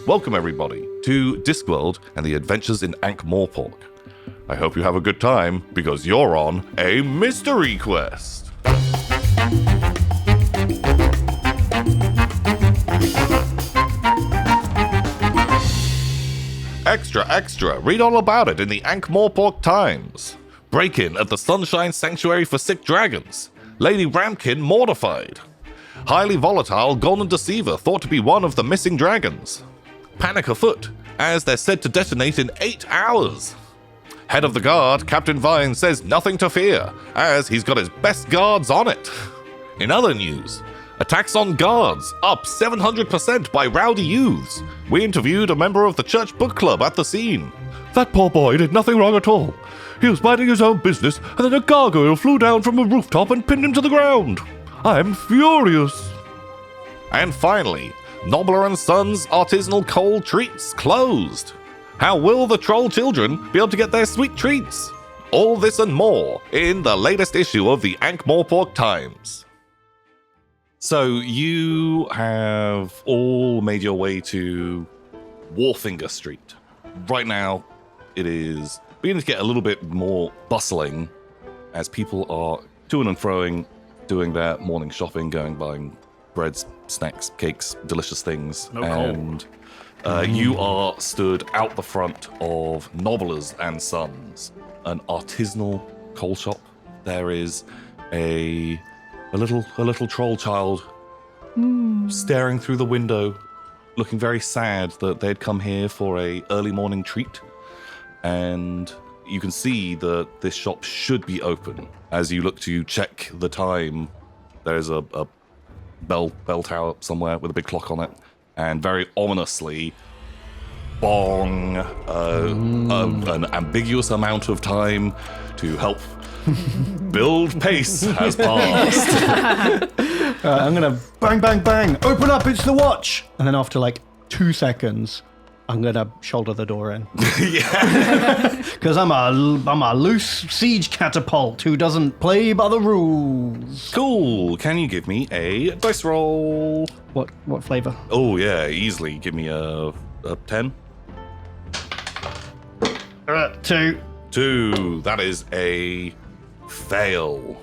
Welcome everybody to Discworld and the adventures in Ankh-Morpork. I hope you have a good time because you're on a mystery quest. Extra, extra, read all about it in the Ankh-Morpork Times. Break-in at the Sunshine Sanctuary for Sick Dragons. Lady Ramkin mortified. Highly volatile golden deceiver thought to be one of the missing dragons. Panic afoot, as they're said to detonate in 8 hours. Head of the guard, Captain Vine, says nothing to fear, as he's got his best guards on it. In other news, attacks on guards up 700% by rowdy youths. We interviewed a member of the church book club at the scene. That poor boy did nothing wrong at all. He was minding his own business, and then a gargoyle flew down from a rooftop and pinned him to the ground. I'm furious. And finally, Nobler & Sons Artisanal Coal Treats closed. How will the troll children be able to get their sweet treats? All this and more in the latest issue of the Ankh-Morpork Times. So you have all made your way to Warfinger Street. Right now, it is beginning to get a little bit more bustling as people are to and froing, doing their morning shopping, going buying breads, snacks, cakes, delicious things. And you are stood out the front of Nobblers and Sons, an artisanal coal shop. There is a little troll child staring through the window, looking very sad that they'd come here for a early morning treat. And you can see that this shop should be open. As you look to check the time, there's a bell tower somewhere with a big clock on it, and very ominously, bong, an ambiguous amount of time to help build pace has passed. I'm gonna bang, bang, bang, open up, it's the watch! And then after like 2 seconds, I'm gonna shoulder the door in. Yeah. Because I'm a loose siege catapult who doesn't play by the rules. Cool. Can you give me a dice roll? What flavor? Oh yeah, easily. Give me a 10. 2. 2. That is a fail.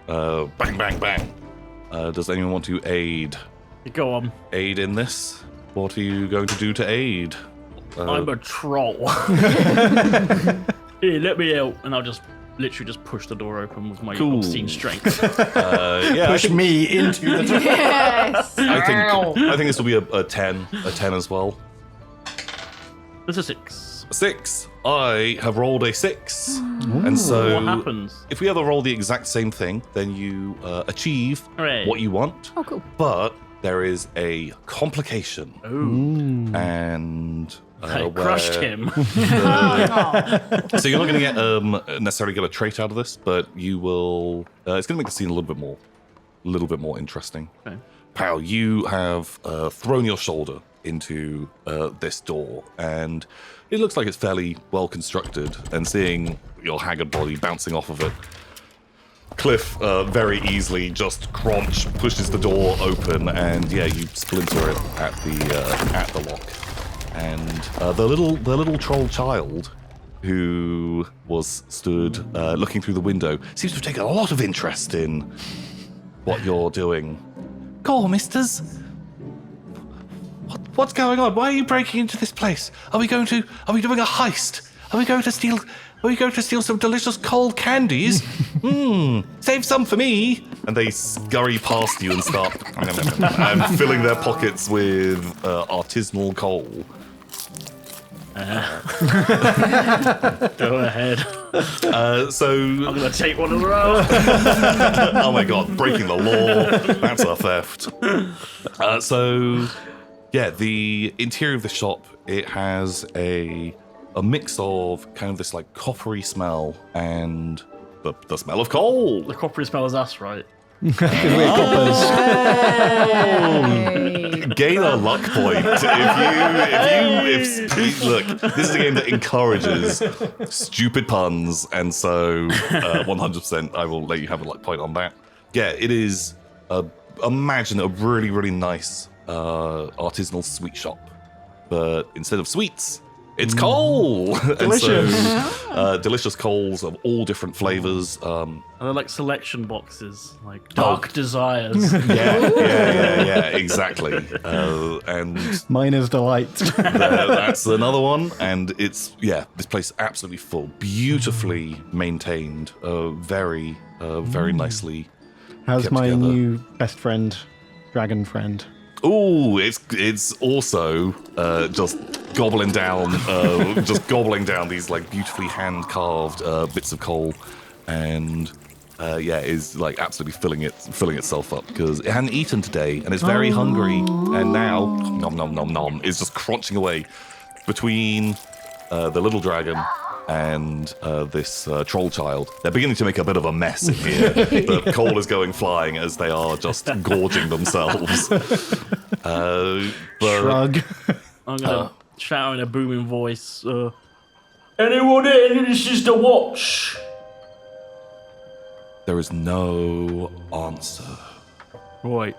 Bang, bang, bang. Does anyone want to aid? Go on. Aid in this? What are you going to do to aid? I'm a troll. Here, let me out, and I'll just literally just push the door open with my obscene strength. Yeah, Push me into the door. Yes. I think this will be a 10 as well. That's a 6. 6. I have rolled a 6. And so What happens? if we ever roll the exact same thing, then you achieve Hooray. what you want. Oh, cool. But there is a complication. Ooh. And I crushed him. So you're not going to get necessarily get a trait out of this, but you will. It's going to make the scene a little bit more interesting. Okay. Pow, you have thrown your shoulder into this door, and it looks like it's fairly well constructed. And seeing your haggard body bouncing off of it, Cliff very easily just crunch pushes the door open, and yeah, you splinter it at the lock. And the little troll child who was stood looking through the window seems to have taken a lot of interest in what you're doing. Go, misters. What's going on? Why are you breaking into this place? Are we doing a heist? Are we going to steal some delicious cold candies? Save some for me. And they scurry past you and start and filling their pockets with artisanal coal. Go ahead. So I'm gonna take one of the row. oh my god, breaking the law. That's a theft. So yeah, the interior of the shop, it has a mix of kind of this like coppery smell and the smell of coal. The coppery smell is us, right? We're coppers. Gain a luck point if look. This is a game that encourages stupid puns, and so 100% I will let you have a luck point on that. Yeah, it is. Imagine a really nice artisanal sweet shop. but instead of sweets, it's coal. Delicious. Delicious coals of all different flavors. And they're like selection boxes, like dark desires. Yeah, exactly. And Miner's delight. that's another one. And it's, this place absolutely full, beautifully maintained, very nicely. How's kept my together. new best friend, dragon friend? Ooh, it's also just gobbling down these like beautifully hand carved bits of coal, and is like absolutely filling itself up because it hadn't eaten today and it's very hungry, and now nom is just crunching away between the little dragon and this troll child. They're beginning to make a bit of a mess in here. The coal is going flying as they are just gorging themselves. Shrug. I'm gonna shout in a booming voice. Anyone here? This is the watch. There is no answer. Right.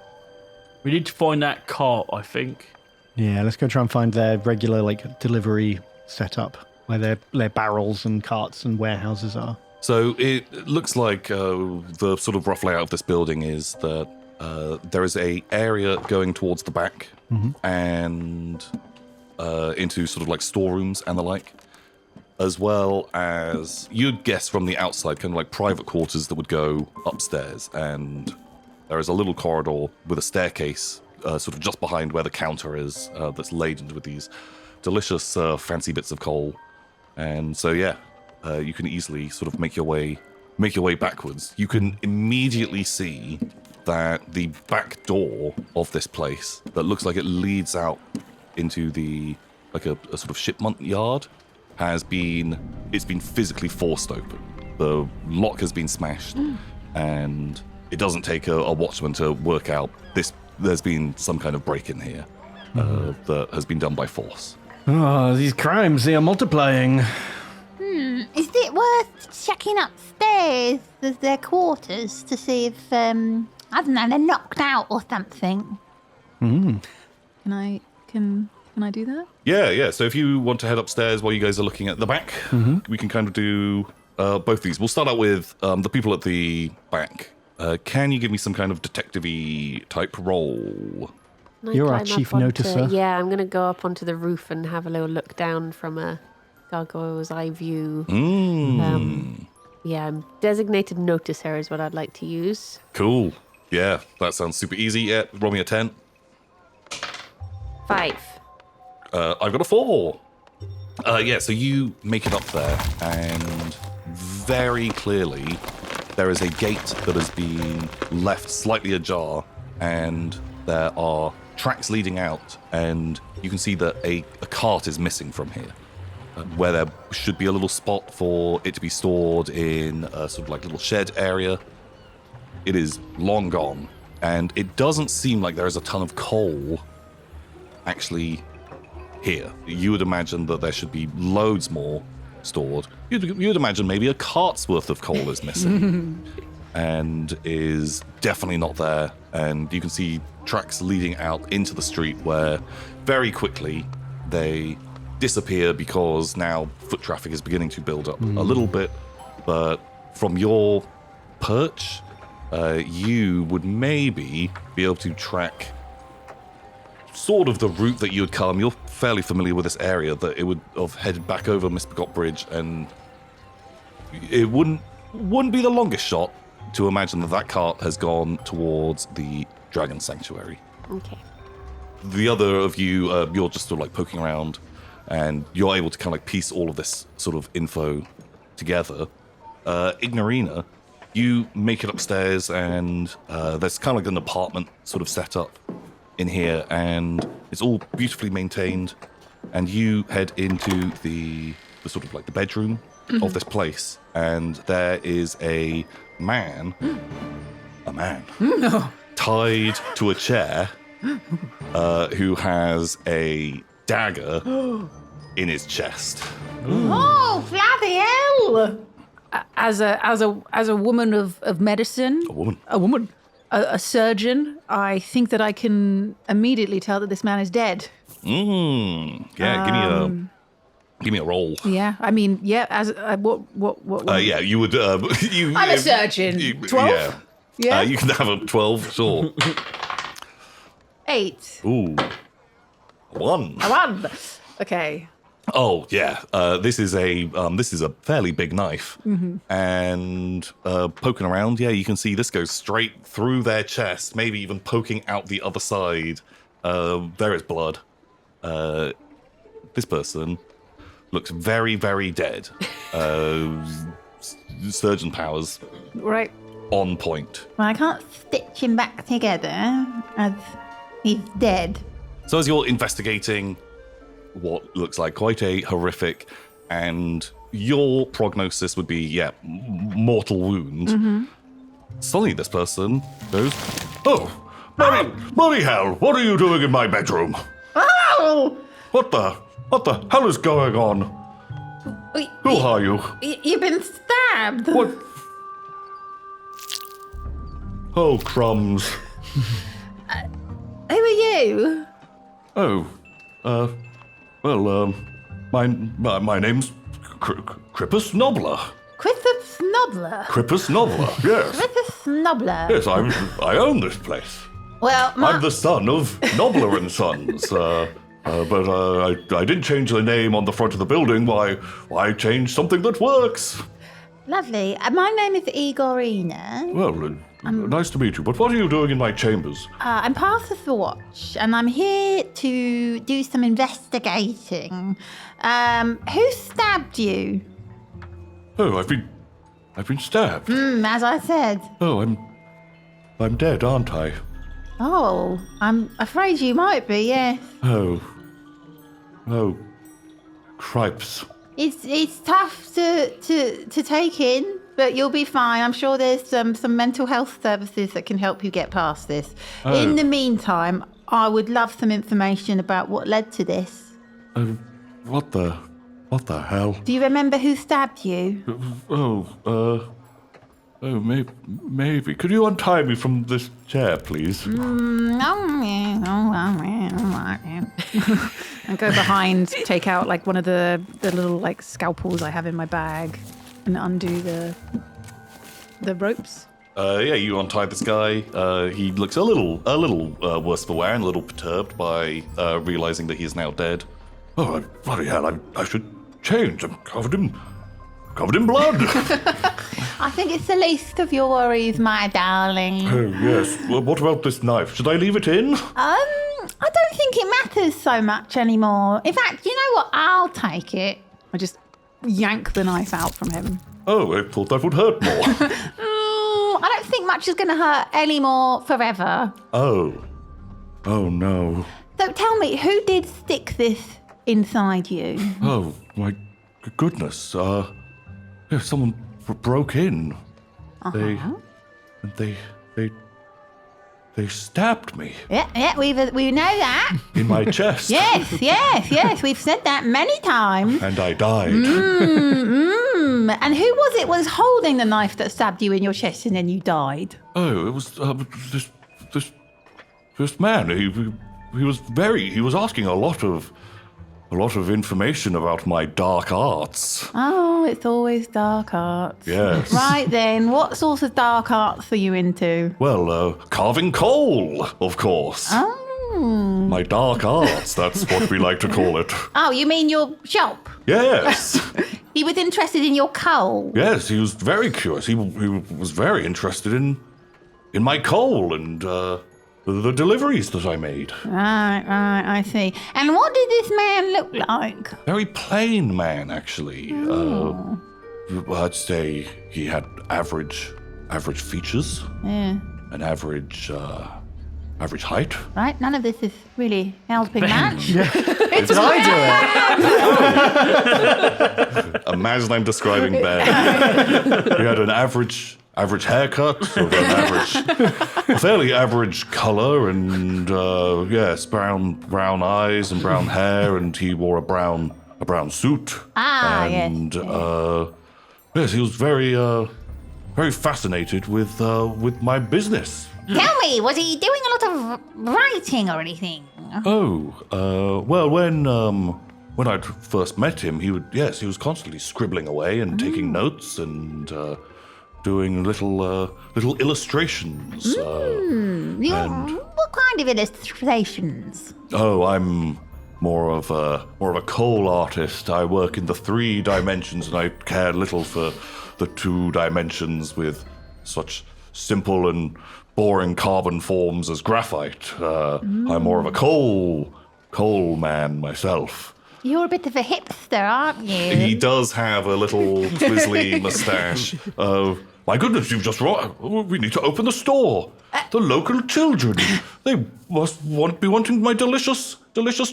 We need to find that cart, I think. Yeah, let's go try and find their regular like delivery setup where their barrels and carts and warehouses are. So it looks like the sort of rough layout of this building is that there is a area going towards the back and into sort of like storerooms and the like, as well as you'd guess from the outside, kind of like private quarters that would go upstairs. And there is a little corridor with a staircase sort of just behind where the counter is that's laden with these delicious fancy bits of coal. And so you can easily sort of make your way backwards. You can immediately see that the back door of this place that looks like it leads out into the like a sort of shipment yard it's been physically forced open. The lock has been smashed, and it doesn't take a watchman to work out there's been some kind of break-in here that has been done by force. Oh, these crimes, they are multiplying. Is it worth checking upstairs as their quarters to see if, I don't know, they're knocked out or something? Can I do that? Yeah. So if you want to head upstairs while you guys are looking at the back, we can kind of do both these. We'll start out with the people at the back. Can you give me some kind of detective-y type role? Can I You're our climb chief up onto- noticer. Yeah, I'm going to go up onto the roof and have a little look down from a gargoyle's eye view. Designated noticer is what I'd like to use. Cool. Yeah, that sounds super easy. Yeah, roll me a 10. 5. I've got a 4. So you make it up there, and very clearly there is a gate that has been left slightly ajar, and there are tracks leading out, and you can see that a cart is missing from here, where there should be a little spot for it to be stored in a sort of like little shed area. It is long gone, and it doesn't seem like there is a ton of coal actually here. You would imagine that there should be loads more stored. You'd imagine maybe a cart's worth of coal is missing and is definitely not there. And you can see tracks leading out into the street where very quickly they disappear because now foot traffic is beginning to build up a little bit. But from your perch, you would maybe be able to track sort of the route that you would come. You're fairly familiar with this area, that it would have headed back over Misbegot Bridge, and it wouldn't be the longest shot to imagine that cart has gone towards the Dragon Sanctuary. Okay. The other of you, you're just sort of like poking around, and you're able to kind of like piece all of this sort of info together. Ignorina, you make it upstairs, and there's kind of like an apartment sort of set up in here, and it's all beautifully maintained. And you head into the sort of like the bedroom of this place, and there is a man tied to a chair, who has a dagger in his chest. Oh, bloody hell! As a woman of medicine, A woman. a surgeon, I think that I can immediately tell that this man is dead. Yeah, give me a roll. Yeah, I mean, yeah. As what? Yeah, you would. I'm a surgeon. 12? Yeah. You can have a 12. Sure. 8. Ooh. 1. I won. Okay. Oh yeah, this is a fairly big knife, and poking around, yeah, you can see this goes straight through their chest, maybe even poking out the other side. There is blood. This person looks very, very dead. Surgeon powers Right. on point. Well, I can't stitch him back together as he's dead. So as you're investigating what looks like quite a horrific, and your prognosis would be, yeah, mortal wound. Suddenly this person goes, oh, bloody hell, what are you doing in my bedroom? Oh! What the hell is going on? Who are you? You've been stabbed. What? Oh, crumbs. Who are you? Oh, well, my name's Crippus Nobbler. Crippus Nobbler. Crippus Nobbler, yes. Crippus Nobbler. Yes, I own this place. Well, I'm the son of Nobbler and Sons, but I didn't change the name on the front of the building. Why change something that works? lovely. My name is Igorina. Well, nice to meet you, but what are you doing in my chambers? I'm part of the watch, and I'm here to do some investigating. Who stabbed you? Oh, I've been stabbed. As I said. Oh, I'm dead, aren't I? Oh, I'm afraid you might be, yes. Oh, cripes. It's tough to take in, but you'll be fine. I'm sure there's some mental health services that can help you get past this. Oh. In the meantime, I would love some information about what led to this. What the hell? Do you remember who stabbed you? Maybe. Could you untie me from this chair, please? And go behind, take out like one of the little like scalpels I have in my bag, and undo the ropes. Yeah, you untie this guy. He looks a little worse for wear and a little perturbed by realizing that he is now dead. Oh, bloody hell! I should change. I'm covered in blood. I think it's the least of your worries, my darling. Oh yes. Well, what about this knife? Should I leave it in? I don't think it matters so much anymore. In fact, you know what? I'll take it. I just yank the knife out from him. Oh, I thought that would hurt more. I don't think much is going to hurt anymore forever. Oh no. So tell me, who did stick this inside you? Oh my goodness. Yeah, someone broke in. They stabbed me Yeah, we know that. in my chest. Yes, we've said that many times. And I died. And who was holding the knife that stabbed you in your chest and then you died? Oh, it was this man. He was asking a lot of information about my dark arts. Oh, it's always dark arts. Yes. Right then, what sort of dark arts are you into? Well, carving coal, of course. Oh. My dark arts, that's what we like to call it. Oh, you mean your shop? Yes. He was interested in your coal. Yes, he was very curious. He was very interested in my coal and the deliveries that I made. Right, I see. And what did this man look like? Very plain man, actually. I'd say he had average features, Yeah. an average height. Right, none of this is really helping much. Did I do it? Imagine I'm describing Ben. He had an average haircut, sort of a fairly average color, and yes, brown eyes and brown hair, and he wore a brown suit. And yes, he was very fascinated with my business. Tell me, was he doing a lot of writing or anything? Well, when I first met him, he was constantly scribbling away and taking notes and doing little illustrations. What kind of illustrations? Oh, I'm more of a coal artist. I work in the 3 dimensions, and I care little for the 2 dimensions with such simple and boring carbon forms as graphite. I'm more of a coal man myself. You're a bit of a hipster, aren't you? He does have a little twizzly mustache. My goodness, you've just brought... We need to open the store. The local children. They must be wanting my delicious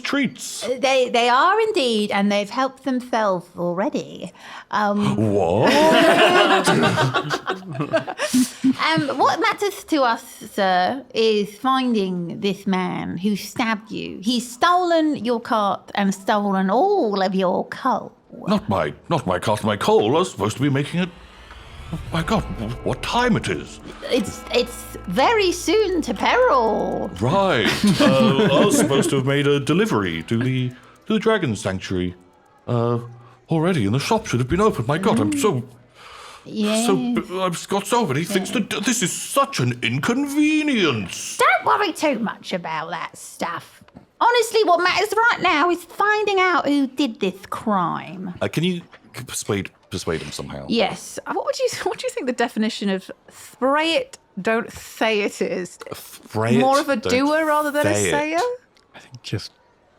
treats. They are indeed, and they've helped themselves already. What? What matters to us, sir, is finding this man who stabbed you. He's stolen your cart and stolen all of your coal. Not my cart, my coal. I was supposed to be making it... Oh my God, what time it is? It's very soon to peril. Right. I was supposed to have made a delivery to the Dragon Sanctuary. Already, and the shop should have been open. My God, I'm so... Yeah. I've got so many things to do. This is such an inconvenience. Don't worry too much about that stuff. Honestly, what matters right now is finding out who did this crime. Can you persuade him somehow? Yes. What do you think the definition of spray it, don't say it is? More of a doer rather than a sayer? I think just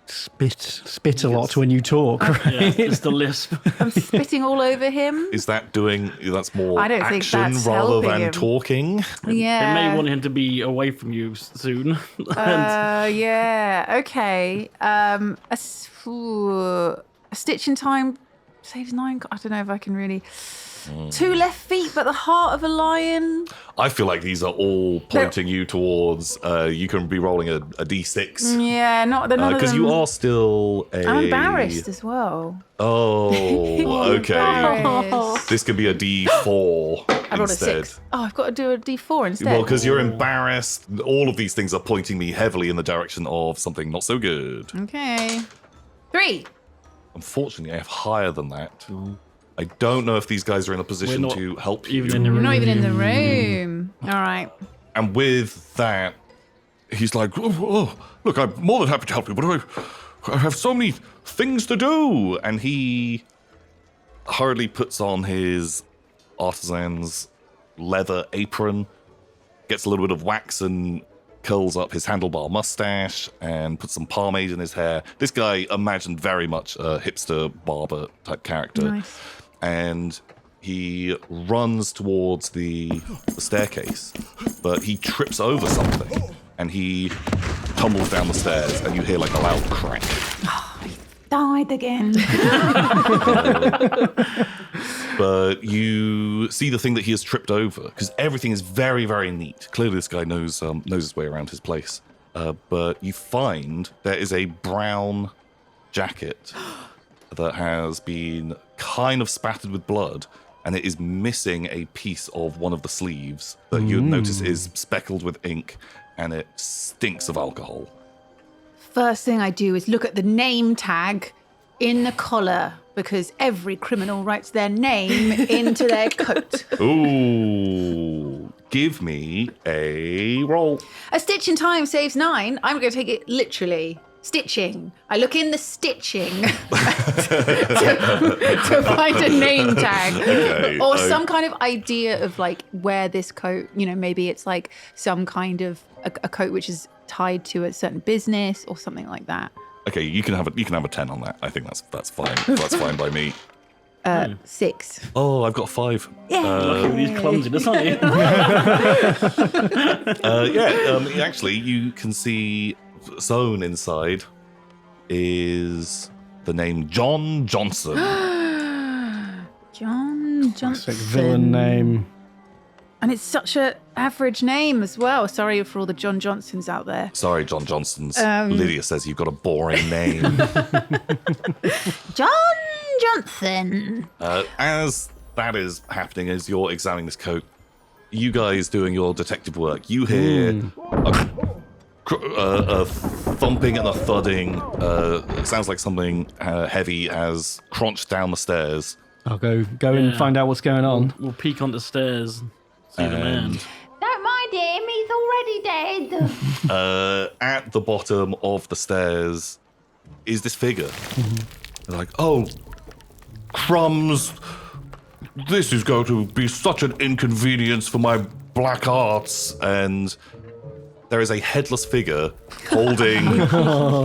spit a lot when you talk. Yeah, it's the lisp. I'm spitting all over him. Is that that's more I don't think action that's rather helping than him. talking? Yeah. It may want him to be away from you soon. Yeah. Okay. A stitch in time saves 9. I don't know if I can really. 2 left feet, but the heart of a lion. I feel like these are all pointing you towards. You can be rolling a d6. Yeah, not the Because you are still a... I'm embarrassed as well. Oh, okay. Embarrassed. This could be a d4 I rolled a instead. 6. Oh, I've got to do a d4 instead. Well, because you're embarrassed. All of these things are pointing me heavily in the direction of something not so good. Okay. 3. Unfortunately, I have higher than that. I don't know if these guys are in a position not to help you. even in the room. We're not even in the room. All right. And with that, he's like, look, I'm more than happy to help you, but I have so many things to do. And he hurriedly puts on his artisan's leather apron, gets a little bit of wax and curls up his handlebar mustache and puts some pomade in his hair. This guy imagined very much a hipster barber type character. Nice. And he runs towards the staircase, but he trips over something and he tumbles down the stairs and you hear like a loud crack. Died again. But you see the thing that he has tripped over because everything is very, very neat. Clearly this guy knows his way around his place. But you find there is a brown jacket that has been kind of spattered with blood, and it is missing a piece of one of the sleeves that you notice is speckled with ink, and it stinks of alcohol. First thing I do is look at the name tag in the collar because every criminal writes their name into their coat. Ooh, give me a roll. A stitch in time saves 9. I'm going to take it literally. Stitching. I look in the stitching to find a name tag Okay, or some kind of idea of like where this coat, maybe it's like some kind of a coat which is tied to a certain business or something like that. Okay, you can have a 10 on that. I think that's fine. That's fine by me. 6. Oh, I've got 5. Lucky with these clumsiness, aren't you? Actually, you can see sewn inside is the name John Johnson. John Johnson. Classic villain name. And it's such a average name as well. Sorry for all the John Johnsons out there. Sorry, John Johnsons. Lydia says you've got a boring name. John Johnson. As that is happening, as you're examining this coat, you guys doing your detective work, you hear a thumping and a thudding. It sounds like something heavy has crunched down the stairs. I'll go and find out what's going on. We'll peek on the stairs, see the man. Don't mind him, he's already dead. At the bottom of the stairs is this figure. They're like, oh, crumbs. This is going to be such an inconvenience for my black arts. And there is a headless figure holding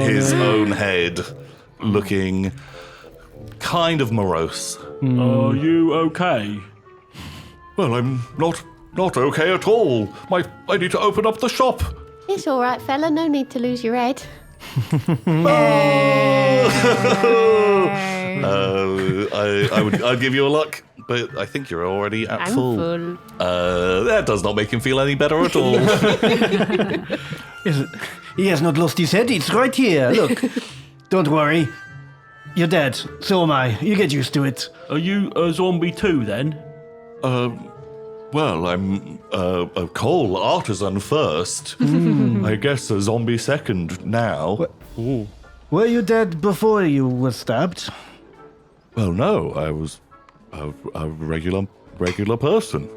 his own head, looking kind of morose. Are you okay? Well, I'm not okay at all. I need to open up the shop. It's all right, fella. No need to lose your head. I'd give you a luck, but I think you're already at I'm full. full. That does not make him feel any better at all. He has not lost his head. It's right here. Look. Don't worry. You're dead. So am I. You get used to it. Are you a zombie too, then? Well, I'm a coal artisan first. I guess a zombie second now. Were you dead before you were stabbed? Well, no, I was a regular person.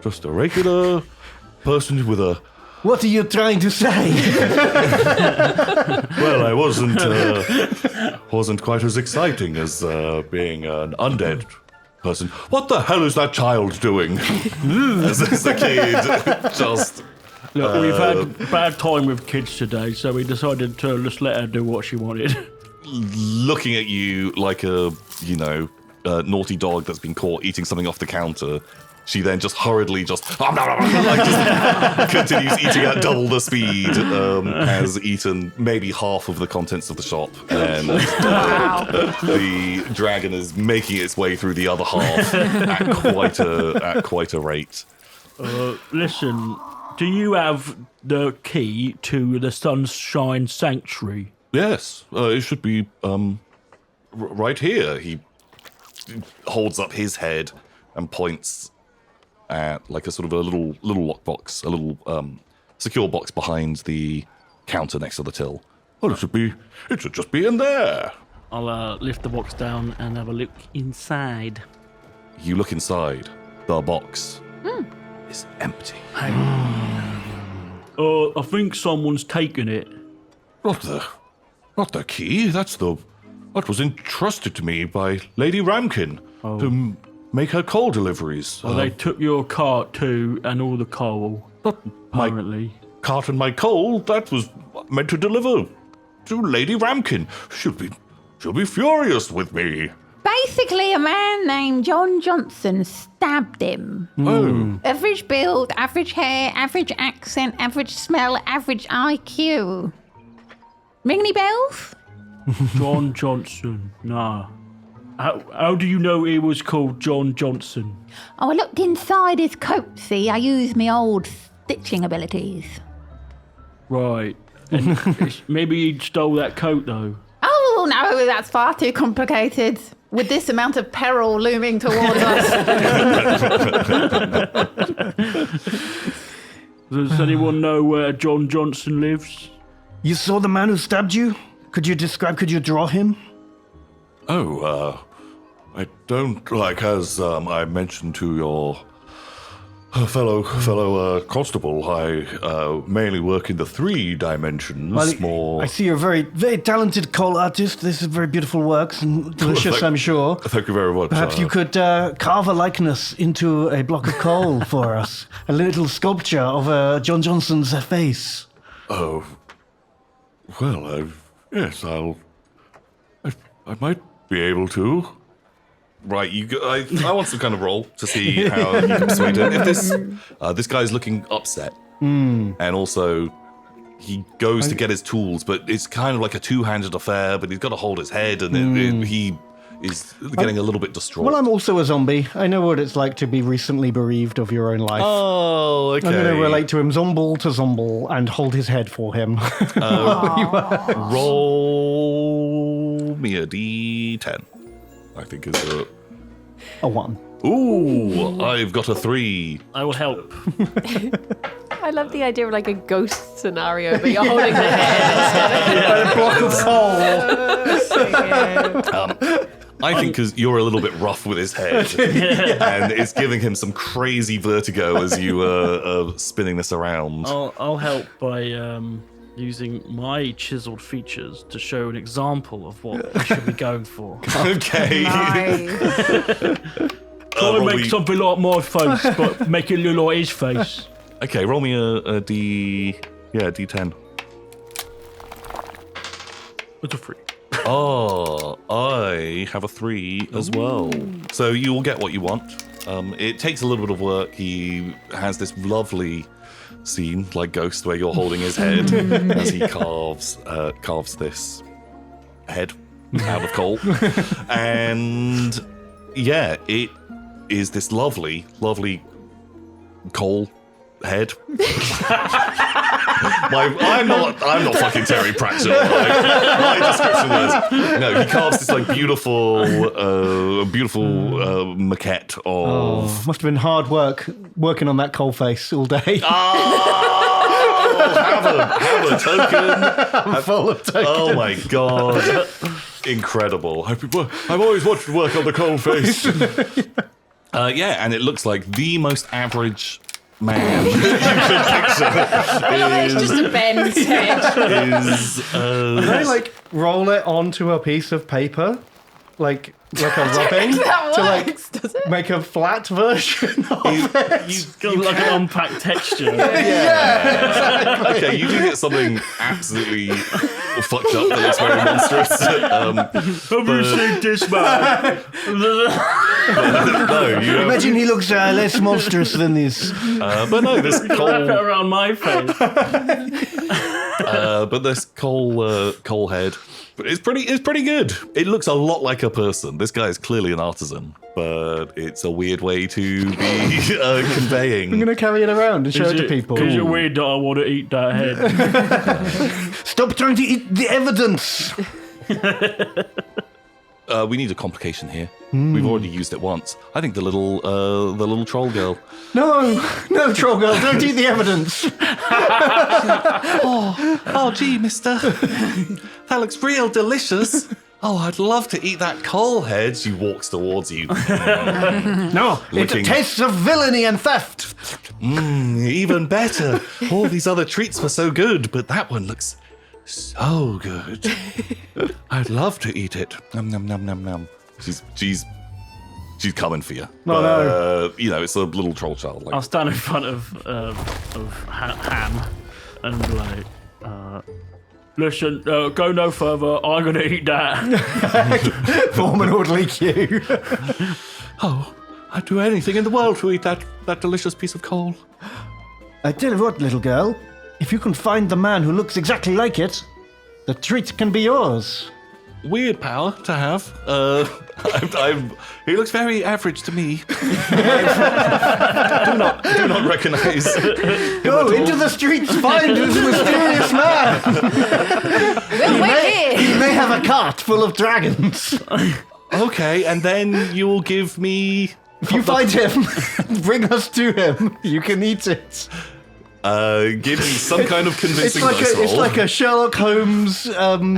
Just a regular person with a... What are you trying to say? Well, I wasn't quite as exciting as being an undead person. What the hell is that child doing? as the kid just... Look, we've had a bad time with kids today, so we decided to just let her do what she wanted. Looking at you like a, naughty dog that's been caught eating something off the counter. She then just hurriedly continues eating at double the speed, has eaten maybe half of the contents of the shop, and the dragon is making its way through the other half at quite a rate. Listen, do you have the key to the Sunshine Sanctuary? Yes, it should be right here. He holds up his head and points at like a sort of a little lockbox, a little secure box behind the counter next to the till. Well, it should just be in there. I'll lift the box down and have a look inside. You look inside. The box is empty. I think someone's taken it. Not the key. That was entrusted to me by Lady Ramkin to make her coal deliveries. Well, they took your cart too, and all the coal. Not Apparently. my cart and my coal. That was meant to deliver to Lady Ramkin. She'll be furious with me. Basically, a man named John Johnson stabbed him. Oh. Average build, average hair, average accent, average smell, average IQ. Ring any bells? John Johnson. Nah. How do you know he was called John Johnson? Oh, I looked inside his coat, see? I used my old stitching abilities. Right. And maybe he stole that coat, though. Oh, no, that's far too complicated. With this amount of peril looming towards us. Does anyone know where John Johnson lives? You saw the man who stabbed you? Could you draw him? Oh, I don't as I mentioned to your fellow constable. I mainly work in the 3 dimensions. I see you're a very, very talented coal artist. This is very beautiful works and delicious, I'm sure. Thank you very much. Perhaps you could carve a likeness into a block of coal for us. A little sculpture of John Johnson's face. Oh, well, yes, I might be able to. Right, I want some kind of roll to see how you can persuade him. If this guy's looking upset, and also he goes to get his tools, but it's kind of like a 2-handed affair. But he's got to hold his head, and he is getting a little bit distraught. Well, I'm also a zombie. I know what it's like to be recently bereaved of your own life. Oh, okay. I'm going to relate to him zomble to zomble and hold his head for him. Roll me a d10. I think is a 1. Ooh, I've got a 3. I will help. I love the idea of like a ghost scenario, but you're holding the head A block of coal. I think because you're a little bit rough with his head, and it's giving him some crazy vertigo as you are spinning this around. I'll help by using my chiseled features to show an example of what I should be going for. Okay. Try and make something like my face, but make it look like his face. Okay, roll me a D10. It's a 3. Oh, I have a 3 as well. So you will get what you want. It takes a little bit of work. He has this lovely scene, like Ghost, where you're holding his head as he carves this head out of coal. And yeah, it is this lovely coal head. I'm not fucking Terry Pratchett. My description was no. He carves this like beautiful maquette of. Must have been hard work working on that coal face all day. Have a token. I'm full of tokens. Oh my god! Incredible. I've always wanted to work on the coal face. Yeah, and it looks like the most average man you could picture. It's just a Ben's head. Can I like roll it onto a piece of paper, like a rubbing, That to works, does it? make a flat version of it? You've got like an unpacked texture. Okay, you do get something absolutely fucked up that looks very monstrous. Have you seen this man? No, you have, Imagine he looks less monstrous than this. but no, this Wrap it coal, around my face. coal head. It's pretty good. It looks a lot like a person. This guy is clearly an artisan, but it's a weird way to be conveying. I'm going to carry it around and show it to people. Because you're weird that I want to eat that head. Stop trying to eat the evidence. We need a complication here. We've already used it once. I think the little troll girl. No, troll girl, don't eat the evidence. Oh, gee, mister. That looks real delicious. Oh, I'd love to eat that coal head. She walks towards you. No, Licking. it tastes of villainy and theft. Even better. All these other treats were so good, but that one looks so good. I'd love to eat it. Nom nom nom nom nom. She's coming for you. No. You know, it's a little troll child. I'll stand in front of Ham and be like, listen, go no further. I'm going to eat that. Form an orderly queue. Oh, I'd do anything in the world to eat that delicious piece of coal. I tell you what, little girl, if you can find the man who looks exactly like it, the treat can be yours. Weird power to have. He looks very average to me. do not recognize. Go into the streets, find this mysterious man. We'll wait here. He may have a cart full of dragons. Okay, and then you will give me. If you find him, bring us to him. You can eat it. Give me some kind of convincing dice roll. It's like a Sherlock Holmes, orphan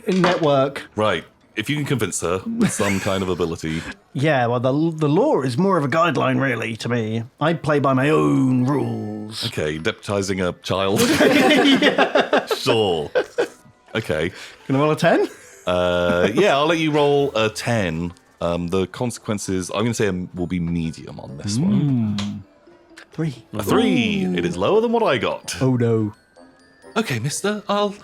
network. Right. If you can convince her with some kind of ability. Yeah, well, the law is more of a guideline, really, to me. I play by my own rules. Okay, deputizing a child. Sure. Okay. Can I roll a 10? Yeah, I'll let you roll a 10. The consequences, I'm going to say, will be medium on this one. 3. A 3. It is lower than what I got. Oh, no. Okay, mister, I'll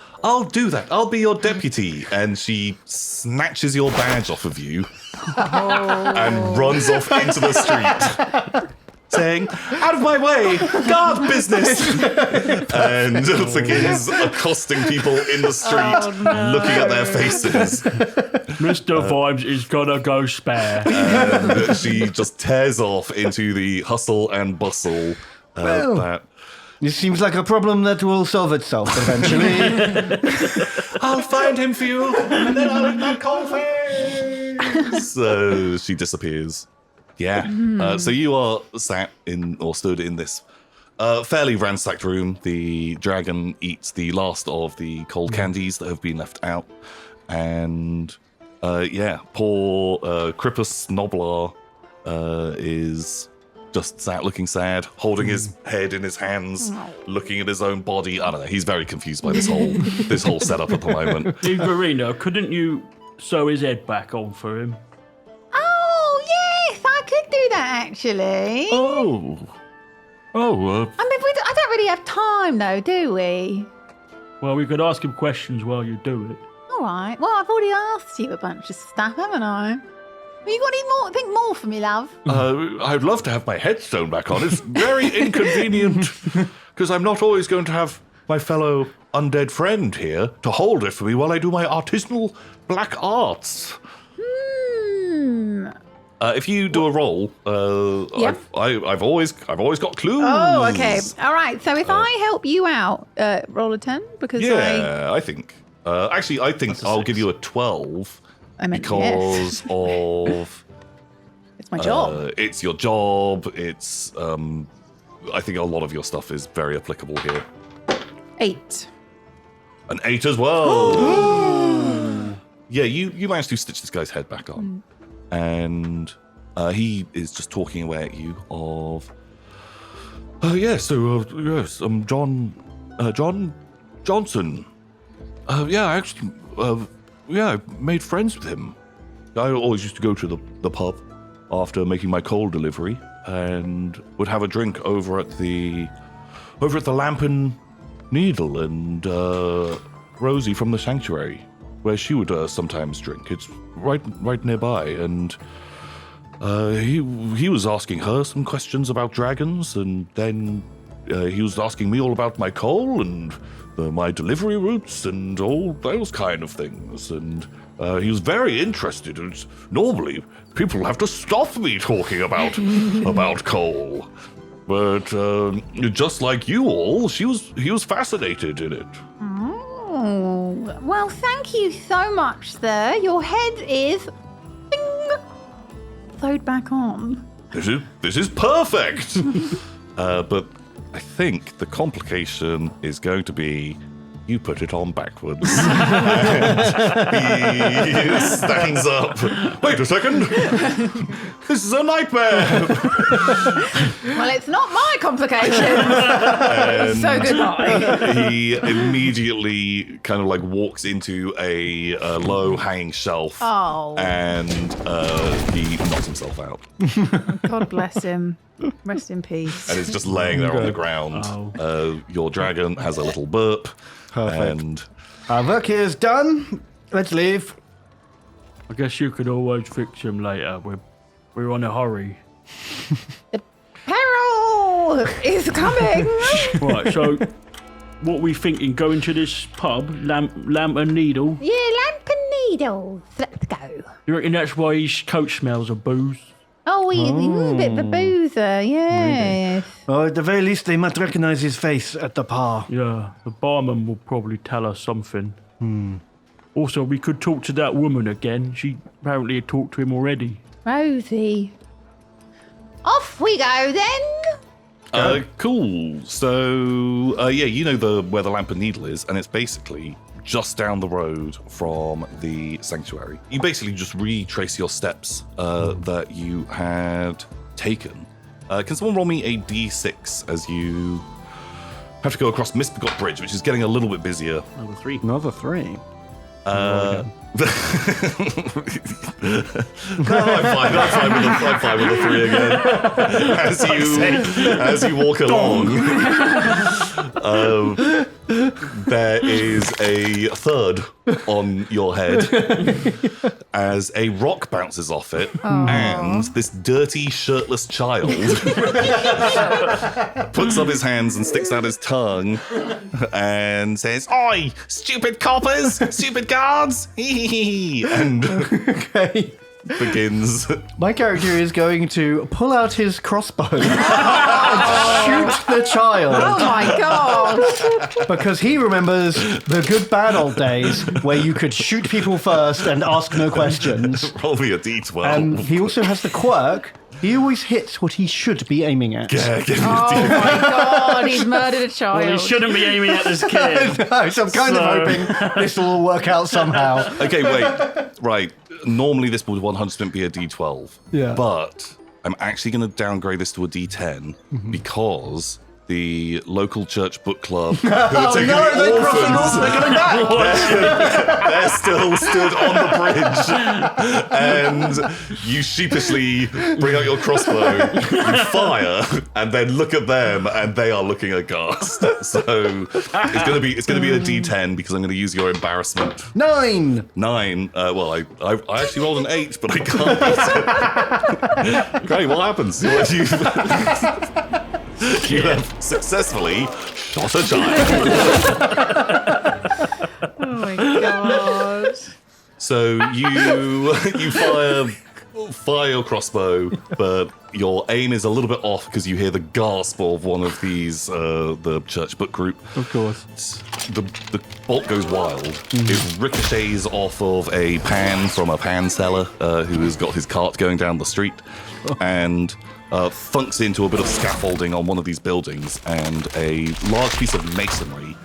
do that. I'll be your deputy. And she snatches your badge off of you and runs off into the street, saying, "Out of my way, guard business!" and begins accosting people in the street, looking at their faces. Mr. Vibes is gonna go spare. And she just tears off into the hustle and bustle. This seems like a problem that will solve itself eventually. I'll find him for you, and then I'll eat my coffee. So she disappears. Yeah. So you are sat in or stood in this fairly ransacked room. The dragon eats the last of the cold candies that have been left out. And poor Crippus Noblar is just sat looking sad, holding his head in his hands, looking at his own body. I don't know. He's very confused by this whole setup at the moment. Verena, couldn't you sew his head back on for him? Oh, yes, I could do that, actually. Oh. I mean, I don't really have time, though, do we? Well, we could ask him questions while you do it. All right. Well, I've already asked you a bunch of stuff, haven't I? Have you got any more? Think more for me, love. I'd love to have my headstone back on. It's very inconvenient because I'm not always going to have my fellow undead friend here to hold it for me while I do my artisanal black arts. If you do a roll, I've always got clues. Oh, okay. All right. So if I help you out, roll a 10 because I think. Actually, I think I'll give you a 12 I meant because of it's my job. it's your job. It's I think a lot of your stuff is very applicable here. 8. An 8 as well. Yeah, you managed to stitch this guy's head back on. And he is just talking away at you of... yes, John Johnson. I made friends with him. I always used to go to the pub after making my coal delivery and would have a drink over at the Lampa and Needle and Rosie from the Sanctuary, where she would sometimes drink. It's right nearby, and he was asking her some questions about dragons, and then he was asking me all about my coal and my delivery routes and all those kind of things. And he was very interested. And normally, people have to stop me talking about coal, but just like you all, he was fascinated in it. Oh, well, thank you so much, sir. Your head is Sewed back on. This is perfect. But I think the complication is going to be you put it on backwards. And he stands up. Wait a second. This is a nightmare. well, it's not my complications. So goodbye. He immediately kind of like walks into a low hanging shelf. And he knocks himself out. God bless him. Rest in peace. And it's just laying there on the ground. Your dragon has a little burp. Perfect. And our work here is done. Let's leave. I guess you could always fix him later. We're on a hurry. The peril is coming. Right, so what we thinking? Going to this pub, Lamp and Needle? Yeah, Lamp and Needle. Let's go. You reckon that's why his coat smells of booze? Oh, he's a bit of a boozer, yes. Well, at the very least, they might recognize his face at the bar. Yeah, the barman will probably tell us something. Also, we could talk to that woman again. She apparently had talked to him already. Rosie. Off we go then. Cool. So, you know where the Lamp and Needle is, and it's basically just down the road from the sanctuary. You basically just retrace your steps that you had taken. Can someone roll me a d6 as you have to go across Misbegot Bridge, which is getting a little bit busier. Another 3. I'm fine with the 3 again. As you walk along, there is a third on your head as a rock bounces off it, and this dirty, shirtless child puts up his hands and sticks out his tongue and says, "Oi, stupid coppers, stupid guards!" and Okay. begins. My character is going to pull out his crossbow shoot the child. Oh my god! Because he remembers the good bad old days where you could shoot people first and ask no questions. Roll me a d12. And he also has the quirk. He always hits what he should be aiming at. Yeah, give me a Oh d12. my god! He's murdered a child. Well, he shouldn't be aiming at this kid. No, so I'm kind of hoping this will all work out somehow. Okay, wait. Right. Normally this would 100% be a d12. Yeah. But I'm actually going to downgrade this to a d10 because the local church book club who are taking the orphans, They're coming back. they're still stood on the bridge. And you sheepishly bring out your crossbow, you fire, and then look at them, and they are looking aghast. So it's gonna be a d10 because I'm gonna use your embarrassment. 9. 9. Well, I actually rolled an 8, but I can't. Great, what happens? You have successfully shot a child. Oh my god! So you fire your crossbow, but your aim is a little bit off because you hear the gasp of one of these the church book group. Of course. The bolt goes wild. It ricochets off of a pan from a pan seller who has got his cart going down the street, and thunks into a bit of scaffolding on one of these buildings, and a large piece of masonry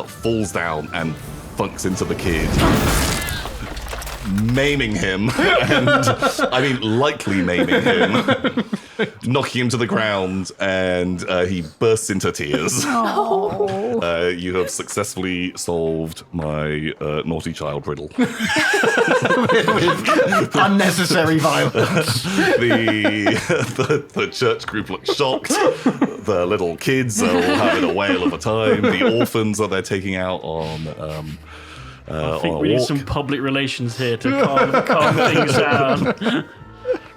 falls down and thunks into the kid, maiming him, and I mean likely maiming him, knocking him to the ground, and he bursts into tears. You have successfully solved my naughty child riddle. Unnecessary violence. The church group look shocked. The little kids are all having a whale of a time. The orphans that they're taking out on I think we need some public relations here to calm things down.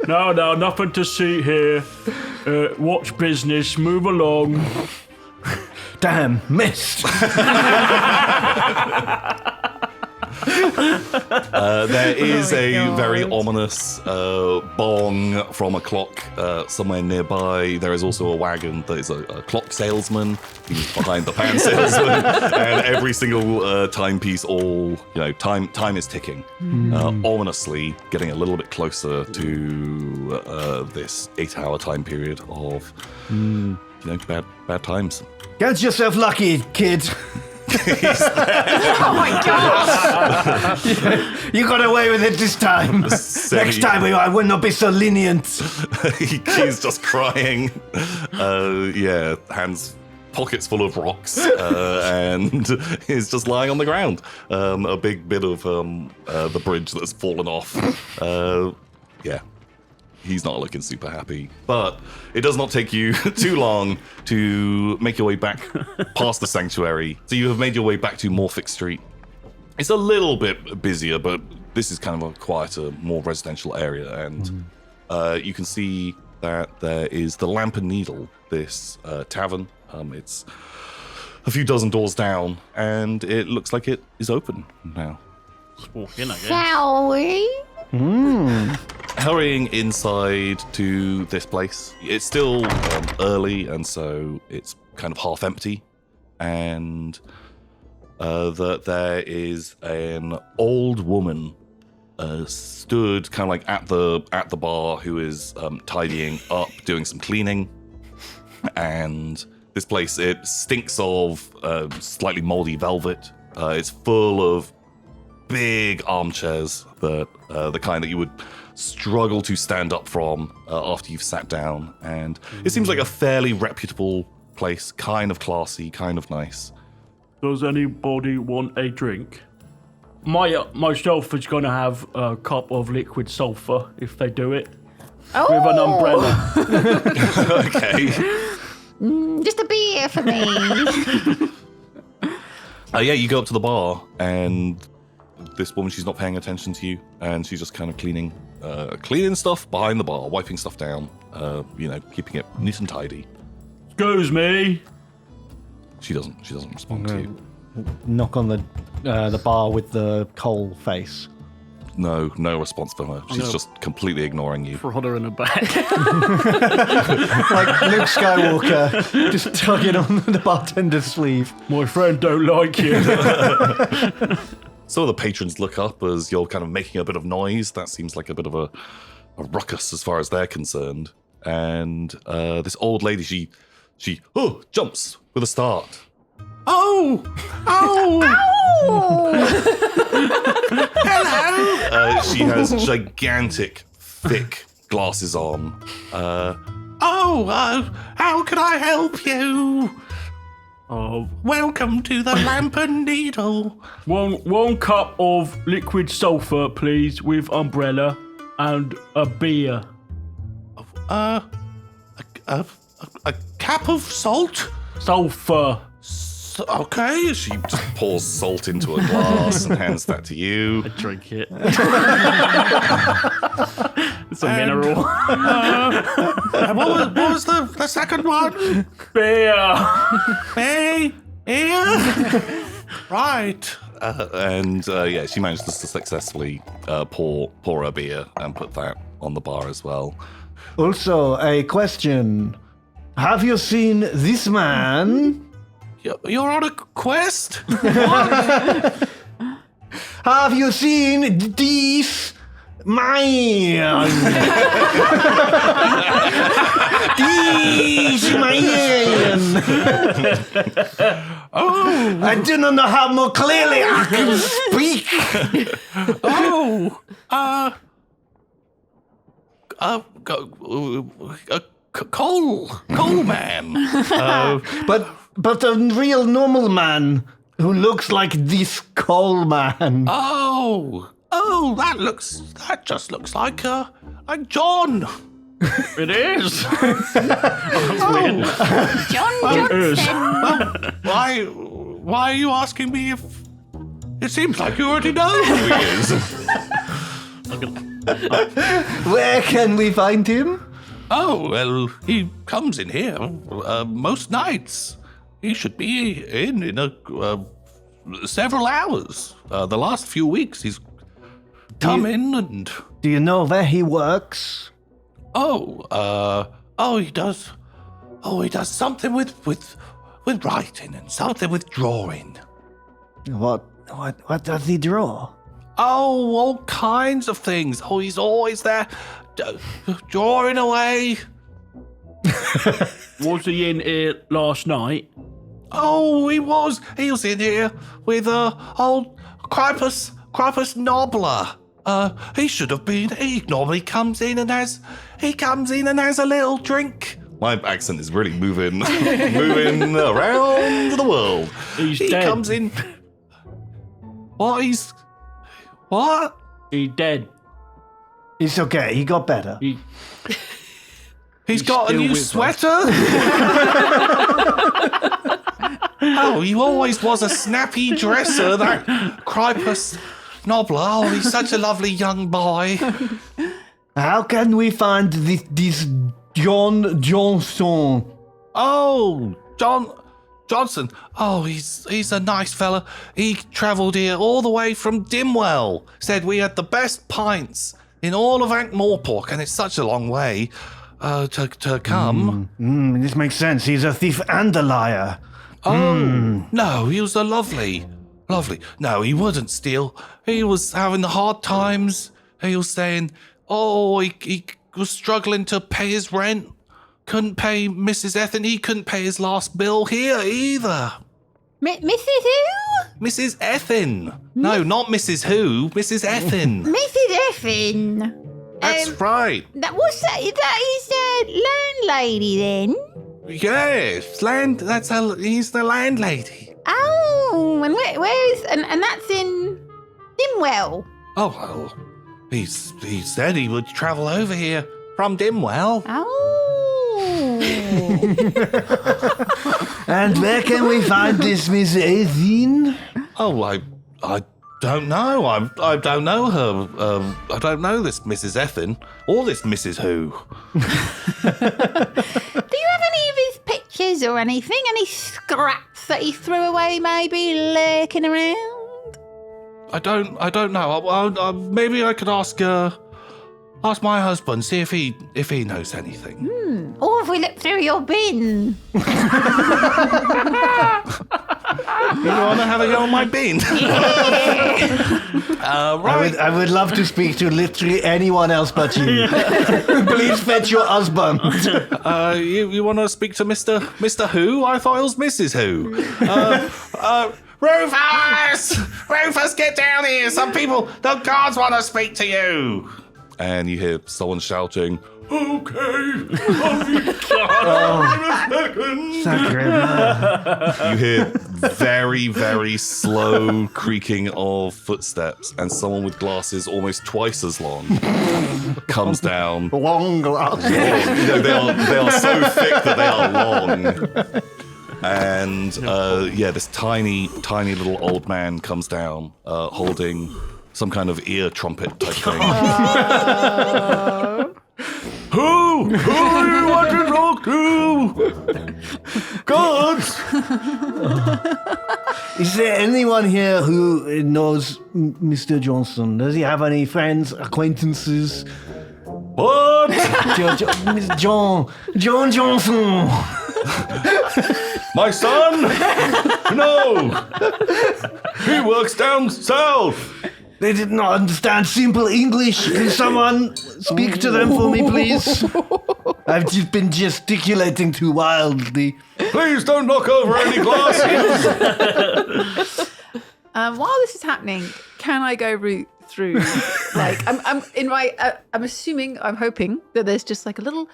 No, nothing to see here. Watch business, move along. Damn, missed. There is Oh my a God. very ominous bong from a clock somewhere nearby. There is also a wagon that is a clock salesman who's behind the pan salesman, and every single timepiece, time is ticking, ominously getting a little bit closer to this 8-hour time period of bad times. Get yourself lucky, kid. Oh my god! You got away with it this time. Next time I will not be so lenient. He's just crying. Hands pockets full of rocks, and is just lying on the ground. A big bit of the bridge that's fallen off. He's not looking super happy. But it does not take you too long to make your way back past the sanctuary. So you have made your way back to Morphic Street. It's a little bit busier, but this is kind of a quieter, more residential area. And you can see that there is the Lampa and Needle, this tavern. It's a few dozen doors down, and it looks like it is open now. Let's walk in, I guess. Shall we? Hurrying inside to this place, it's still early, and so it's kind of half empty, and that there is an old woman stood kind of like at the bar who is tidying up, doing some cleaning, and this place, it stinks of slightly moldy velvet. It's full of big armchairs, that the kind that you would struggle to stand up from after you've sat down, and it seems like a fairly reputable place, kind of classy, kind of nice. Does anybody want a drink? Myself is going to have a cup of liquid sulfur if they do it. Oh, With an umbrella. Okay. Just a beer for me. You go up to the bar, and this woman, she's not paying attention to you, and she's just kind of cleaning stuff behind the bar, wiping stuff down, keeping it neat and tidy. Excuse me. She doesn't respond to you. Knock on the bar with the coal face. no response from her. She's just completely ignoring you. Prod her in the back. Like Luke Skywalker, just tugging on the bartender's sleeve. My friend don't like you. So the patrons look up as you're kind of making a bit of noise. That seems like a bit of a ruckus as far as they're concerned. And this old lady, she jumps with a start. Oh! Hello! She has gigantic, thick glasses on. How can I help you? Oh, Welcome to the Lampa and Needle. one cup of liquid sulfur, please, with umbrella, and a beer. A cup of salt? Sulfur. Okay, she just pours salt into a glass and hands that to you. I drink it. It's a mineral. What was the second one? Beer. Beer? Right. She managed to successfully pour a beer and put that on the bar as well. Also, a question. Have you seen this man? You're on a quest? Have you seen this man? This man. Oh, I do not know how more clearly I can speak. Coal man. But a real normal man who looks like this coal man. That just looks like John. It is. John Johnson. Why are you asking me if? It seems like you already know who he is. Where can we find him? Oh, well, he comes in here most nights. He should be in several hours. The last few weeks, he's come in and... Do you know where he works? He does something with writing and something with drawing. What does he draw? Oh, all kinds of things. Oh, he's always there, drawing away. Was he in here last night? Oh, he was in here with old Cripus Nobbler. He should have been. He normally comes in and has a little drink. My accent is really moving around the world. He comes in. What? What? He's dead. It's okay, he got better. He's got a still new with sweater? Oh, he always was a snappy dresser, that Cripus Nobbler. Oh, he's such a lovely young boy. How can we find this John Johnson? Oh, Johnson. Oh, he's a nice fella. He travelled here all the way from Dimwell. Said we had the best pints in all of Ankh-Morpork, and it's such a long way to come. This makes sense. He's a thief and a liar. Oh, no, he was a lovely. No, he wouldn't steal. He was having the hard times. He was saying, he was struggling to pay his rent. Couldn't pay Mrs. Ethan. He couldn't pay his last bill here either. Mrs. Who? Mrs. Ethan. No, not Mrs. Who. Mrs. Ethan. Mrs. Effin. That's right. What's that? That is the landlady then? Yes, he's the landlady. Oh, and where is and that's in Dimwell. Oh, well, he said he would travel over here from Dimwell. Oh. And where can we find this Miss Ethan? Oh, I don't know. I don't know her. I don't know this Mrs. Ethan or this Mrs. Who. Do you have any of his pictures or anything? Any scraps that he threw away maybe lurking around? I don't know. Maybe I could ask my husband, see if he knows anything. Or if we look through your bin. You want to have a go on my bin? Right. I would love to speak to literally anyone else but you. Please fetch your husband. You want to speak to Mr. Who? I thought it was Mrs. Who. Rufus, get down here. The guards want to speak to you. And you hear someone shouting, okay. You hear very, very slow creaking of footsteps, and someone with glasses almost twice as long comes down. Long glasses. They are so thick that they are long. And this tiny little old man comes down, holding some kind of ear trumpet type thing. Who do you want to talk to? Guards! Is there anyone here who knows Mr. Johnson? Does he have any friends, acquaintances? What? John Johnson. My son? No! He works down south! They did not understand simple English. Can someone speak to them for me, please? I've just been gesticulating too wildly. Please don't knock over any glasses! While this is happening, can I go through? Like, I'm assuming, I'm hoping that there's just like a little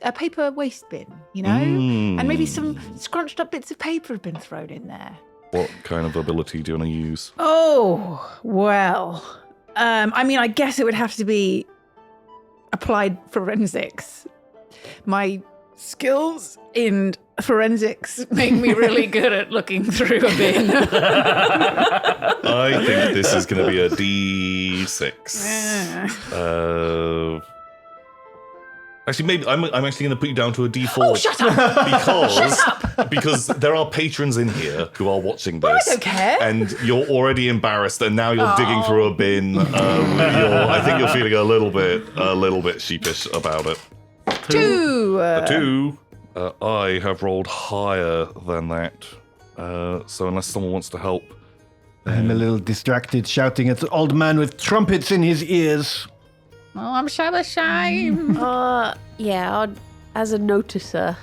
a paper waste bin, you know, and maybe some scrunched up bits of paper have been thrown in there. What kind of ability do you want to use? Oh, well, I guess it would have to be applied forensics. My skills in forensics make me really good at looking through a bin. I think this is going to be a D6. Actually, maybe I'm actually going to put you down to a D4. Oh, shut up! Because there are patrons in here who are watching this. I don't care. And you're already embarrassed, and now you're digging through a bin. I think you're feeling a little bit sheepish about it. 2. A 2. I have rolled higher than that. So unless someone wants to help, I'm a little distracted, shouting at the old man with trumpets in his ears. Oh, I'm so ashamed. As a noticer,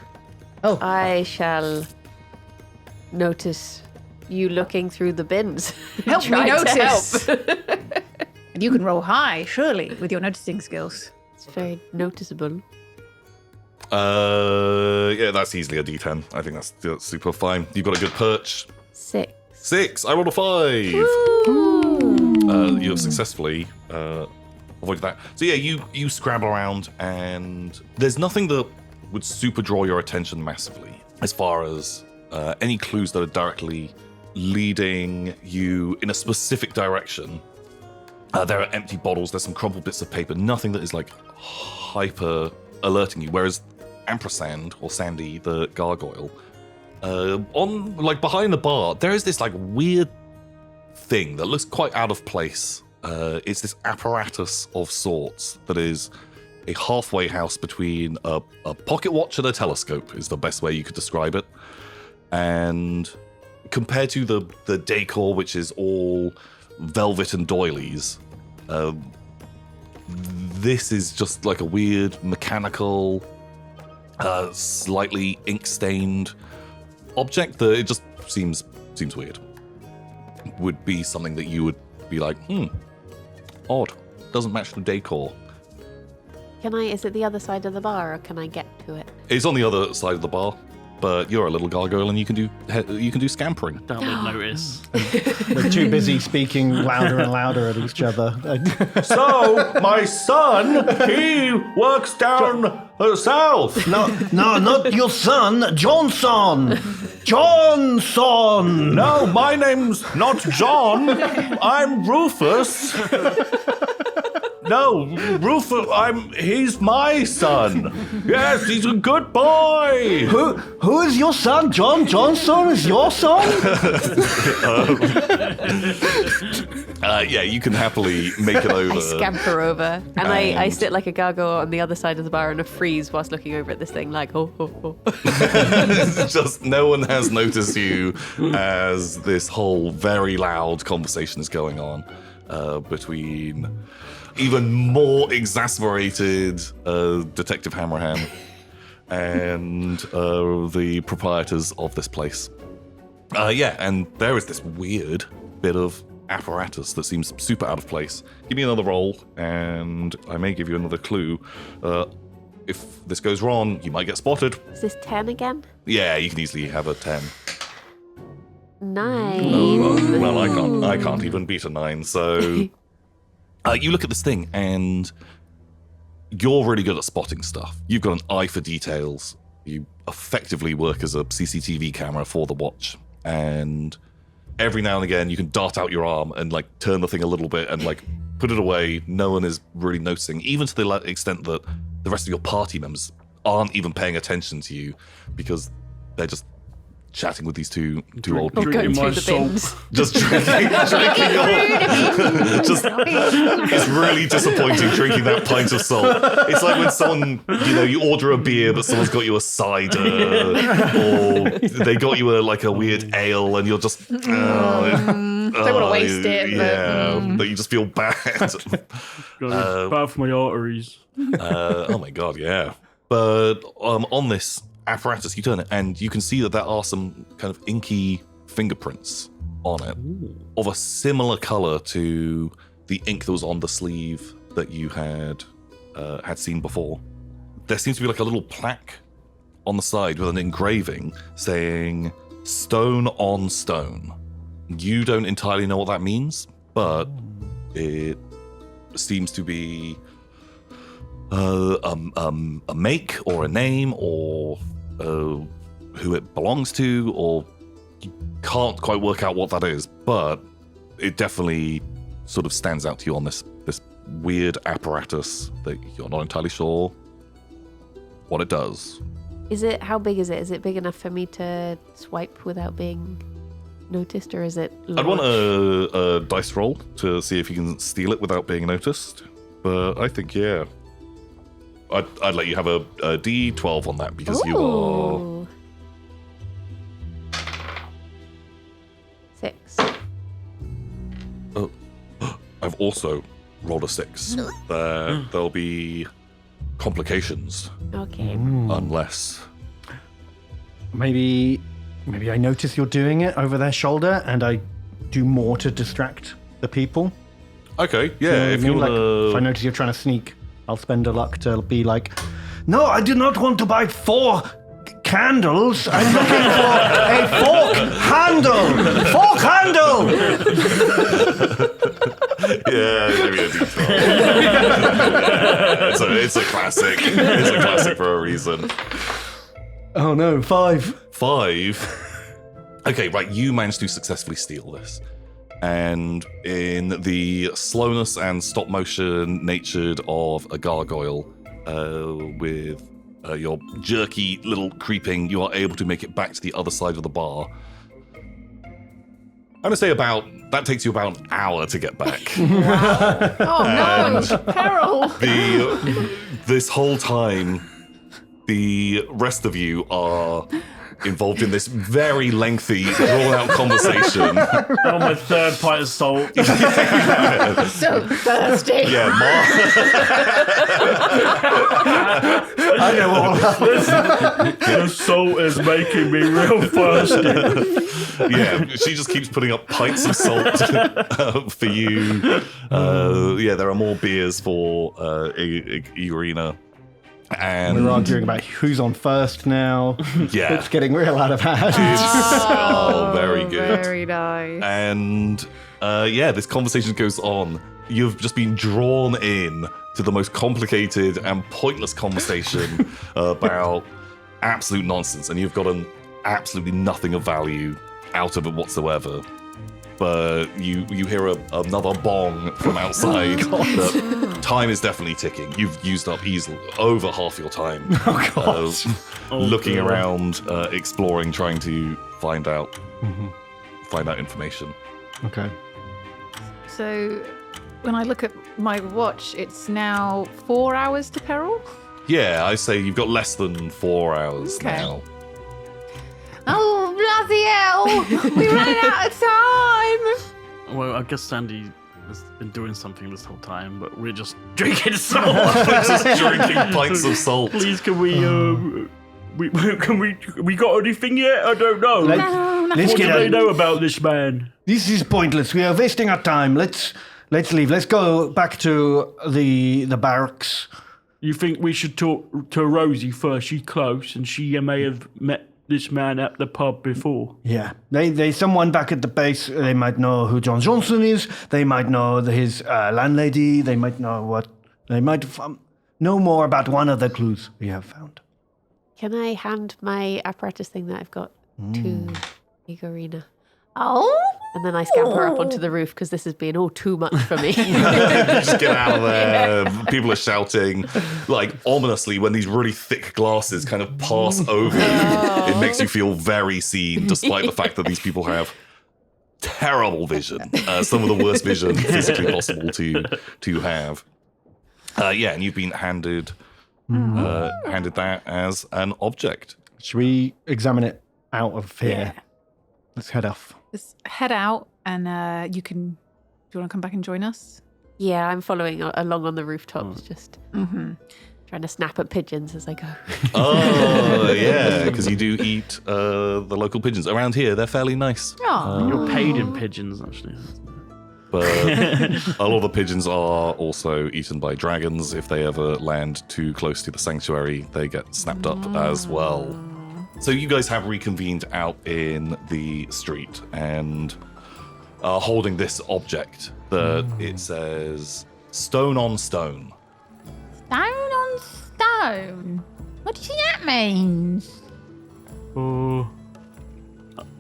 I shall notice you looking through the bins. Help me Try to notice. help. You can roll high, surely, with your noticing skills. It's very noticeable. That's easily a D10. I think that's super fine. You've got a good perch. 6. I rolled a 5. You have successfully avoided that. So yeah, you scrabble around, and there's nothing that would super draw your attention massively as far as any clues that are directly leading you in a specific direction. There are empty bottles, there's some crumpled bits of paper, nothing that is like hyper alerting you. Whereas Ampersand, or Sandy the gargoyle, on like behind the bar, there is this like weird thing that looks quite out of place. It's this apparatus of sorts that is a halfway house between a pocket watch and a telescope, is the best way you could describe it. And compared to the decor, which is all velvet and doilies, this is just like a weird mechanical, slightly ink-stained object that it just seems weird. Would be something that you would be like, odd. Doesn't match the decor. Is it the other side of the bar, or can I get to it? It's on the other side of the bar, but you're a little gargoyle and you can do scampering. That would notice. We're too busy speaking louder and louder at each other. So, my son, he works down south. No, not your son, Johnson. Johnson. No, my name's not John. I'm Rufus. no, Rufus, he's my son. Yes, he's a good boy. Who is your son? John Johnstone is your son? Yeah, you can happily make it over. I scamper over, and I sit like a gargoyle on the other side of the bar in a freeze whilst looking over at this thing like, oh. It's just no one has noticed you as this whole very loud conversation is going on between even more exasperated Detective Hammerham and the proprietors of this place. And there is this weird bit of apparatus that seems super out of place. Give me another roll, and I may give you another clue. If this goes wrong, you might get spotted. Is this 10 again? Yeah, you can easily have a 10. 9. Well, I can't even beat a 9. So you look at this thing, and you're really good at spotting stuff. You've got an eye for details. You effectively work as a CCTV camera for the watch, and every now and again you can dart out your arm and like turn the thing a little bit and like put it away. No one is really noticing, even to the extent that the rest of your party members aren't even paying attention to you because they're just chatting with these two old people. Going through the bins. Just drinking it's really disappointing drinking that pint of salt. It's like when someone, you order a beer but someone's got you a cider or they got you a weird ale and you're just don't want to waste it. But you just feel bad. Bad for my arteries. Oh my god, yeah. But on this apparatus, you turn it, and you can see that there are some kind of inky fingerprints on it of a similar color to the ink that was on the sleeve that you had seen before. There seems to be like a little plaque on the side with an engraving saying "Stone on Stone." You don't entirely know what that means, but it seems to be a make or a name or who it belongs to, or you can't quite work out what that is, but it definitely sort of stands out to you on this weird apparatus that you're not entirely sure what it does. How big is it? Is it big enough for me to swipe without being noticed, or is it large? I'd want a dice roll to see if you can steal it without being noticed, but I think, yeah. I'd let you have a D12 on that because you are... 6. Oh, I've also rolled a 6. There'll be complications. Okay. Unless... Maybe I notice you're doing it over their shoulder and I do more to distract the people. Okay, yeah. If I notice you're trying to sneak, I'll spend a luck to be like, no, I do not want to buy 4 candles. I'm looking for a fork handle. Fork handle. Yeah, maybe a D12. It's a classic. It's a classic for a reason. Oh no, 5. 5? Okay, right, you managed to successfully steal this. And in the slowness and stop motion natured of a gargoyle, with your jerky little creeping, you are able to make it back to the other side of the bar. I'm gonna say that takes you about an hour to get back. Oh no, peril! This whole time, the rest of you are involved in this very lengthy, drawn-out conversation. On my 3rd pint of salt. So thirsty. Yeah, I know all about this. The salt is making me real thirsty. Yeah, she just keeps putting up pints of salt for you. There are more beers for Irina. And we're arguing about who's on first now. Yeah. It's getting real out of hand. Very good. Very nice. And this conversation goes on. You've just been drawn in to the most complicated and pointless conversation about absolute nonsense, and you've gotten absolutely nothing of value out of it whatsoever. but you hear another bong from outside. The time is definitely ticking. You've used up easily over half your time. Looking around, exploring, trying to find out information. Okay. So, when I look at my watch, it's now 4 hours to peril. Yeah, I say you've got less than 4 hours now. Oh, bloody hell! We ran out of time! Well, I guess Sandy has been doing something this whole time, but we're just drinking salt. Just drinking pints of salt. Please, can we got anything yet? I don't know. Let's What do get they out. know about this man? This is pointless. We are wasting our time. Let's leave. Let's go back to the barracks. You think we should talk to Rosie first? She's close, and she may have met this man at the pub before. Yeah, they someone back at the base. They might know who John Johnson is. They might know his landlady. They might know what. They might know more about one of the clues we have found. Can I hand my apparatus thing that I've got to Igorina? Oh? And then I scamper up onto the roof because this is being all too much for me. Just get out of there. People are shouting, like ominously, when these really thick glasses kind of pass over you. It makes you feel very seen, despite the fact that these people have terrible vision. Some of the worst vision physically possible to have. And you've been handed that as an object. Should we examine it out of here? Yeah. Let's head off. Let's head out, and you can. Do you want to come back and join us? Yeah, I'm following along on the rooftops, just trying to snap at pigeons as I go. Oh, yeah, because you do eat the local pigeons. Around here, they're fairly nice. Oh, You're paid in pigeons, actually. But a lot of the pigeons are also eaten by dragons. If they ever land too close to the sanctuary, they get snapped up as well. So you guys have reconvened out in the street and are holding this object that it says stone on stone. Stone on stone? What do you think that means? Oh.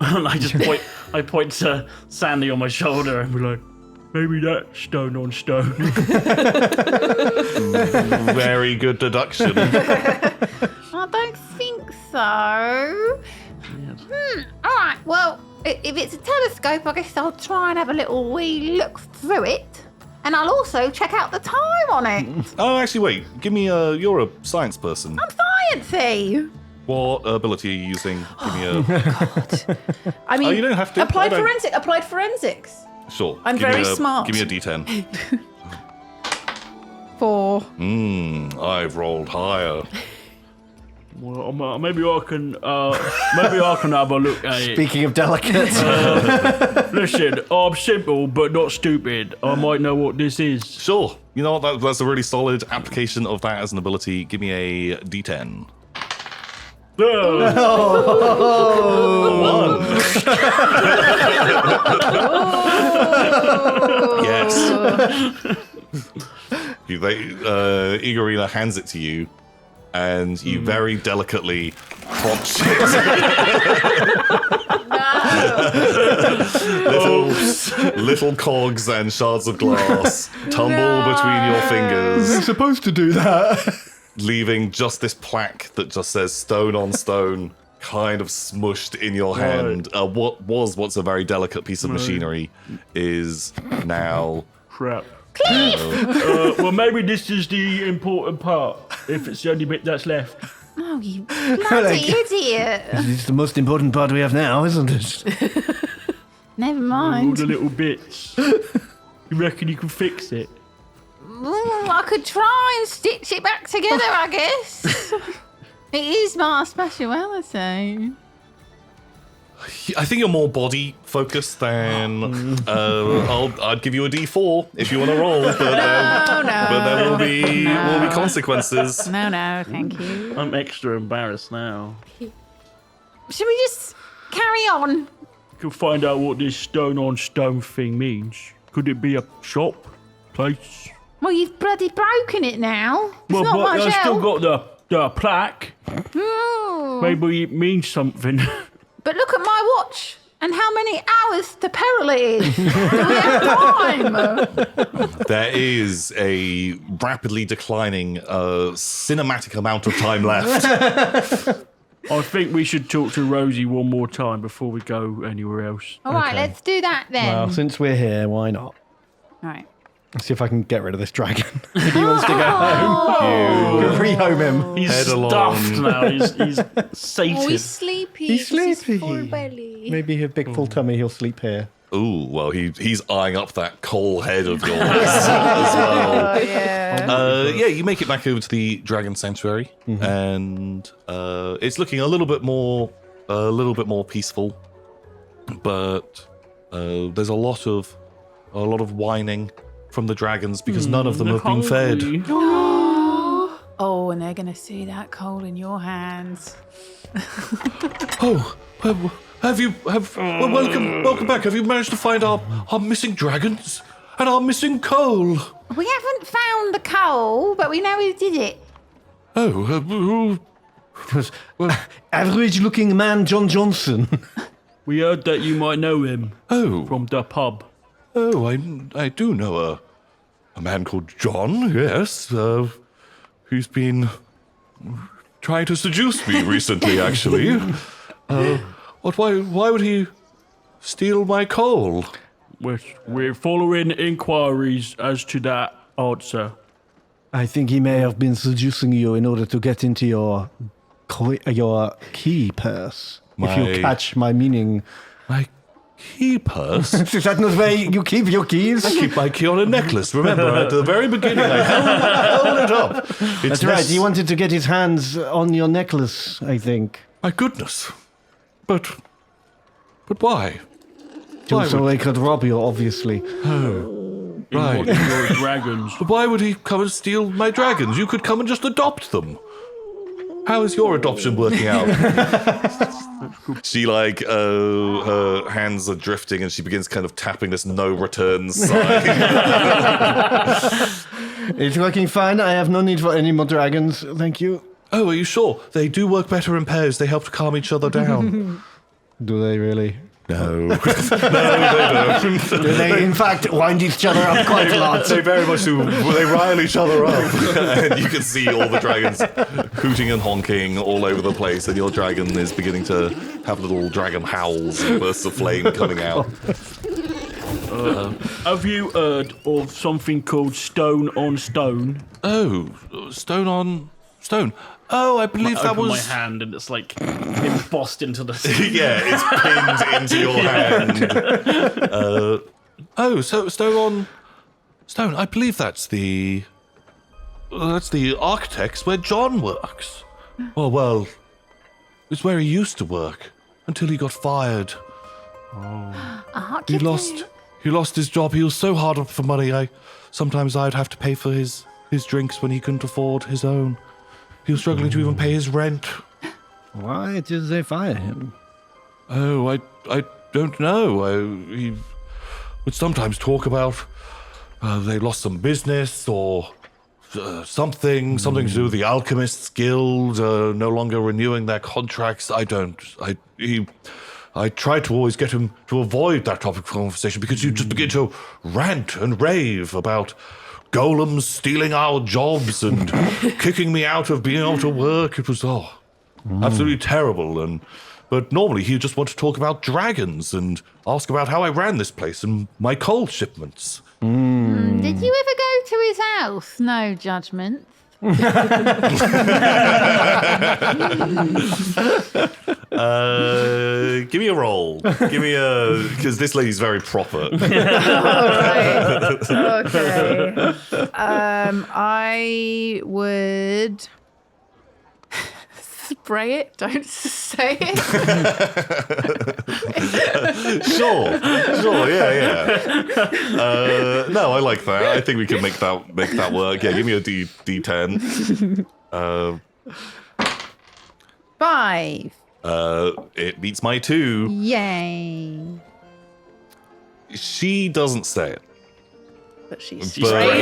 I point to Sandy on my shoulder and be like, maybe that's stone on stone. Very good deduction. I don't think so. All right, well, if it's a telescope, I guess I'll try and have a little wee look through it. And I'll also check out the time on it. Oh, actually, wait. Give me you're a science person. I'm sciencey. What ability are you using? Give me a... God. I mean, you don't have to. Applied I don't- forensics. Sure. I'm Give me very smart. Give me a D10. 4. I've rolled higher. Well, maybe I can have a look at it. Speaking of delicates. Listen, I'm simple but not stupid. I might know what this is. Sure. You know what? That's a really solid application of that as an ability. Give me a D10. Yes. Igorina hands it to you, and you very delicately crunch it. Little cogs and shards of glass tumble between your fingers, supposed to do that. leaving just this plaque that just says stone on stone kind of smushed in your hand. What was once a very delicate piece of machinery is now... Crap. Well, maybe this is the important part, if it's the only bit that's left. Oh, you bloody idiot. It's the most important part we have now, isn't it? Never All mind. the little bits. You reckon you can fix it? I could try and stitch it back together, I guess. It is my speciality. I think you're more body focused than I'd give you a D4 if you want to roll, but there will be consequences. No, thank you. I'm extra embarrassed now. Should we just carry on? Could find out what this stone on stone thing means. Could it be a shop, place? Well, you've bloody broken it now. It's Well, not but much I still help. got the plaque. Oh. Maybe it means something. But look at my watch. And how many many hours to peril it is. Do we have time? There is a rapidly declining cinematic amount of time left. I think we should talk to Rosie one more time before we go anywhere else. All right, let's do that then. Well, since we're here, why not? All right. Let's see if I can get rid of this dragon. If he wants to go home. You Rehome him. He's Head stuffed along. now. He's sated. Oh, he's sleepy. He's sleepy. Full belly. Maybe a big full tummy, he'll sleep here. Ooh, well, he's eyeing up that coal head of yours as well. Oh, yeah. Yeah, you make it back over to the Dragon Sanctuary, and it's looking a little bit more peaceful, but there's a lot of whining from the dragons because none of them have been fed. Oh, and they're going to see that coal in your hands. Oh, welcome back. Have you managed to find our missing dragons and our missing coal? We haven't found the coal, but we know who did it. Oh, who? It was average-looking man John Johnson. We heard that you might know him Oh, from the pub. oh, I do know a man called John. Yes, who's been trying to seduce me recently. Actually, what? Why would he steal my coal? We're following inquiries as to that answer. I think he may have been seducing you in order to get into your key purse. If you catch my meaning. My key purse? Is that not where you keep your keys? I keep my key on a necklace. Remember, at the very beginning, I held it up. That's right. He wanted to get his hands on your necklace, I think. My goodness. But why? So they could rob you, obviously. Right. Your dragons. But why would he come and steal my dragons? You could come and just adopt them. How is your adoption working out? She her hands are drifting and she begins kind of tapping this no return sign. It's working fine. I have no need for any more dragons. Thank you. Oh, are you sure? They do work better in pairs. They help to calm each other down. Do they really? No. No, they don't. Do they, in fact, wind each other up quite a lot? They very much do. They rile each other up. And you can see all the dragons hooting and honking all over the place, and your dragon is beginning to have little dragon howls and bursts of flame coming out. Have you heard of something called stone on stone? Oh, stone on stone. Oh, I believe that was... my hand and it's like embossed into the... Yeah, it's pinned into your hand. So stone on stone. I believe that's the architects where John works. Oh, well, it's where he used to work until he got fired. He lost his job. He was so hard up for money. Sometimes I'd have to pay for his drinks when he couldn't afford his own. He was struggling to even pay his rent. Why did they fire him? Oh, I don't know. He would sometimes talk about they lost some business or something to do with the Alchemists Guild no longer renewing their contracts. I tried to always get him to avoid that topic of conversation because you just begin to rant and rave about golems stealing our jobs and kicking me out of being able to work. It was absolutely terrible. But normally he'd just want to talk about dragons and ask about how I ran this place and my coal shipments. Did you ever go to his house? No judgment. Give me a roll. Because this lady's very proper. Okay. I would spray it. Don't say it. Sure, yeah. No, I like that. I think we can make that work. Yeah, give me a D10. 5. It beats my 2. Yay. She doesn't say it. But she's But, What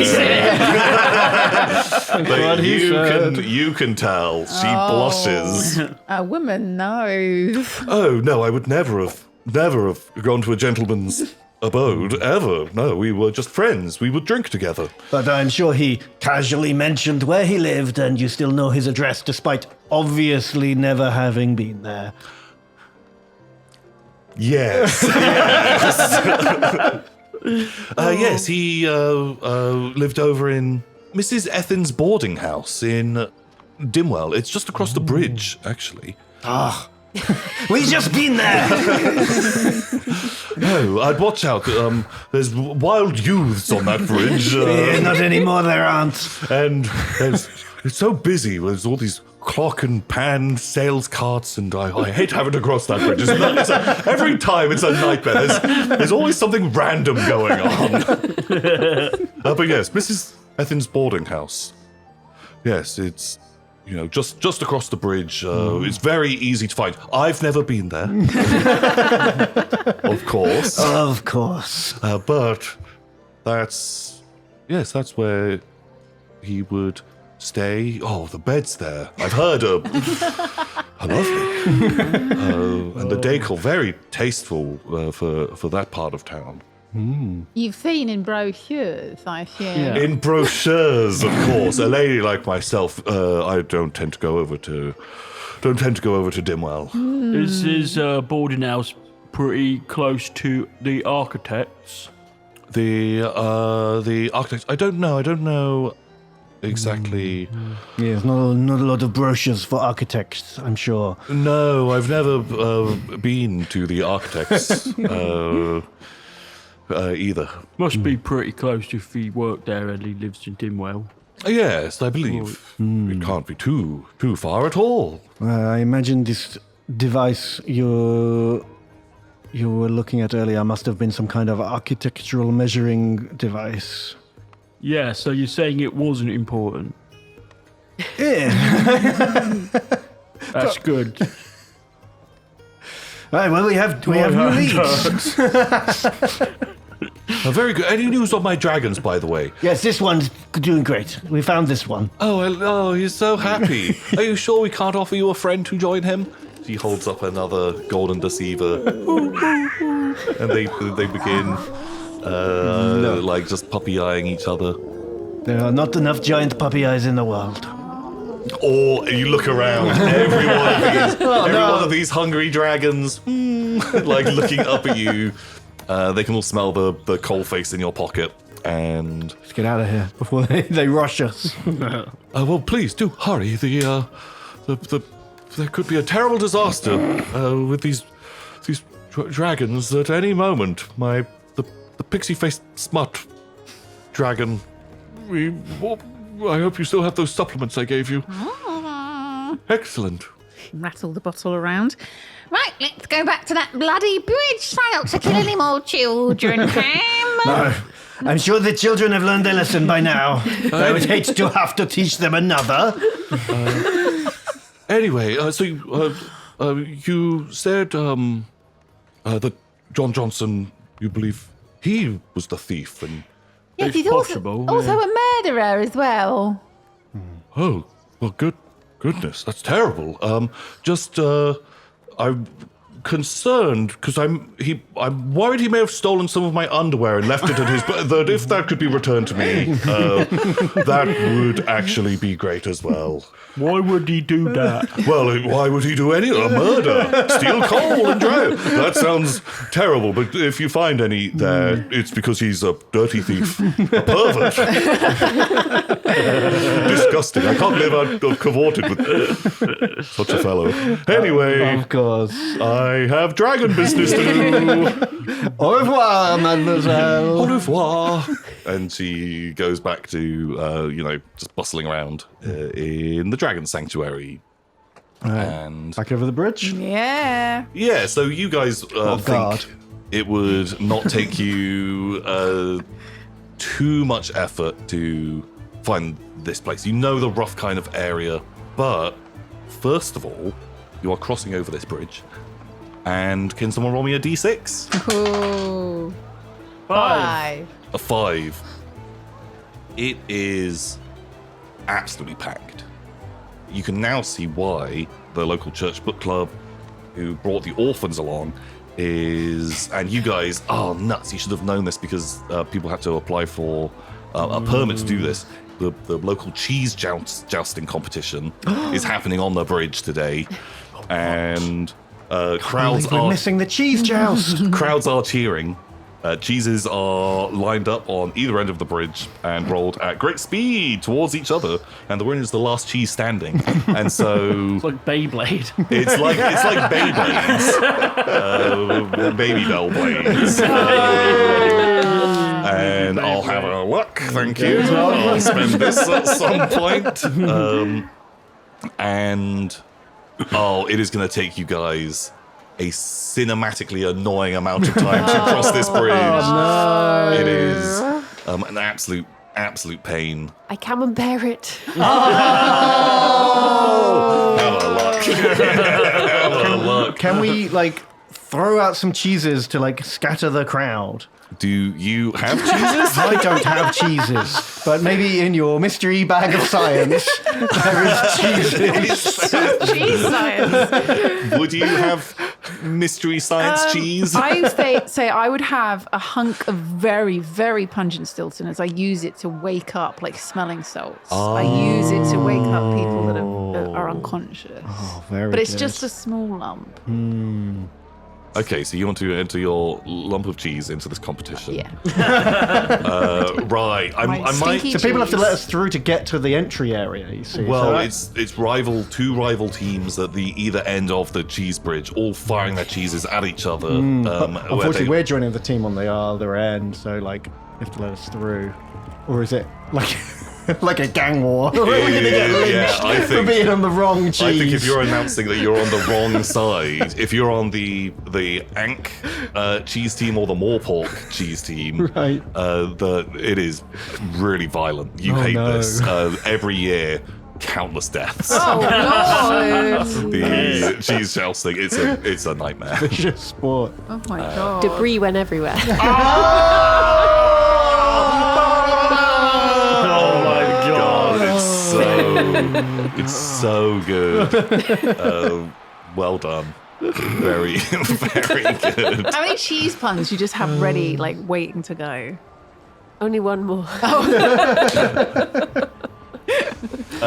he said. you can tell. She blushes. A woman knows. Oh, no, I would never have never have gone to a gentleman's abode, ever. No, we were just friends. We would drink together. But I'm sure he casually mentioned where he lived, and you still know his address, despite obviously never having been there. Yes. Yes, he lived over in Mrs. Ethin's boarding house in Dimwell. It's just across the bridge, actually. We've just been there! No, I'd watch out. There's wild youths on that bridge. Not anymore, there aren't. And it's so busy. There's all these clock and pan sales carts, and I hate having to cross that bridge. Every time it's a nightmare. There's always something random going on. But yes, Mrs. Ethin's boarding house. Yes, it's just across the bridge. It's very easy to find. I've never been there, of course. Of course. But that's where he would stay. Oh, the beds there. I've heard are lovely. And the decor very tasteful for that part of town. You've seen in brochures, I assume. Yeah. In brochures, of course. A lady like myself, I don't tend to go over to Dimwell. Is his boarding house pretty close to the architects? The architects. I don't know exactly. Yeah, not a lot of brochures for architects, I'm sure. No, I've never been to the architects either. Must be pretty close if he worked there and he lives in Dimwell. Yes, I believe it can't be too far at all. I imagine this device you were looking at earlier must have been some kind of architectural measuring device. Yeah, so you're saying it wasn't important. Yeah. That's good. Right, well, we have new leads. Very good. Any news on my dragons, by the way? Yes, this one's doing great. We found this one. Oh, he's so happy. Are you sure we can't offer you a friend to join him? He holds up another golden deceiver, and they begin like just puppy eyeing each other. There are not enough giant puppy eyes in the world. Or you look around, every one of these hungry dragons, like looking up at you. They can all smell the coal face in your pocket, and Let's get out of here before they rush us. well, please do hurry. There could be a terrible disaster with these dragons at any moment. The pixie-faced smut dragon. I hope you still have those supplements I gave you. Excellent. Rattle the bottle around. Right, let's go back to that bloody bridge. Try not to kill any more children, Cam. No, I'm sure the children have learned their lesson by now. I would hate to have to teach them another. Anyway, so you said that John Johnson, you believe he was the thief, and Yes, It's he's possible, also a murderer as well. oh, well, goodness, that's terrible. I'm concerned because I'm worried he may have stolen some of my underwear and left it at his. But that if that could be returned to me, that would actually be great as well. Why would he do that? Well, why would he do a murder? Steal coal and drive? That sounds terrible, but if you find any there, it's because he's a dirty thief. A pervert. Disgusting. I can't believe I've cavorted with such a fellow. Anyway, Of course. I have dragon business to do. Au revoir, mademoiselle. Au revoir. And she goes back to, just bustling around in the dragon sanctuary. And Back over the bridge? Yeah. yeah, so you guys God. think it would not take you too much effort to find this place. You know the rough kind of area, but first of all, you are crossing over this bridge. And can someone roll me a d6? Ooh. 5. A 5. It is absolutely packed. You can now see why the local church book club, who brought the orphans along, is, and you guys, oh nuts! You should have known this because people have to apply for a permit to do this. The local cheese jousting competition is happening on the bridge today, and crowds We're are missing the cheese joust. crowds are cheering. Cheeses are lined up on either end of the bridge and rolled at great speed towards each other, and the winner is the last cheese standing. And so It's like Beyblade. it's like Beyblades, baby bell blades. And I'll have a look, thank you. I'll spend this at some point. And it is going to take you guys a cinematically annoying amount of time to cross this bridge. No. It is an absolute pain. I can bear it. Have a look. Have a look. Can we throw out some cheeses to scatter the crowd? Do you have cheeses? I don't have cheeses, but maybe in your mystery bag of science there is cheeses. Cheese science. Would you have mystery science cheese? I would say I would have a hunk of very, very pungent Stilton as I use it to wake up, like smelling salts. I use it to wake up people that are unconscious. Oh, very but it's good. just a small lump. Okay, so you want to enter your lump of cheese into this competition. Yeah. Right. I might. stinky So people have to cheese. let us through to get to the entry area, you see. Well, so it's two rival teams at the either end of the cheese bridge, all firing their cheeses at each other. unfortunately, we're joining the team on the other end, so you have to let us through. Or is it like a gang war? We're going to get lynched I for think. being on the wrong cheese. I think if you're announcing that you're on the wrong side, if you're on the Ankh cheese team or the Morpork cheese team, Right. it is really violent. You Oh, hate no. this. Every year, countless deaths. Oh, Lord. The cheese jousting, it's a nightmare. Vicious sport. Oh, my God. Debris went everywhere. Oh my god. It's so good. Well done. Very, very good. How many cheese puns you just have ready, waiting to go? Only one more.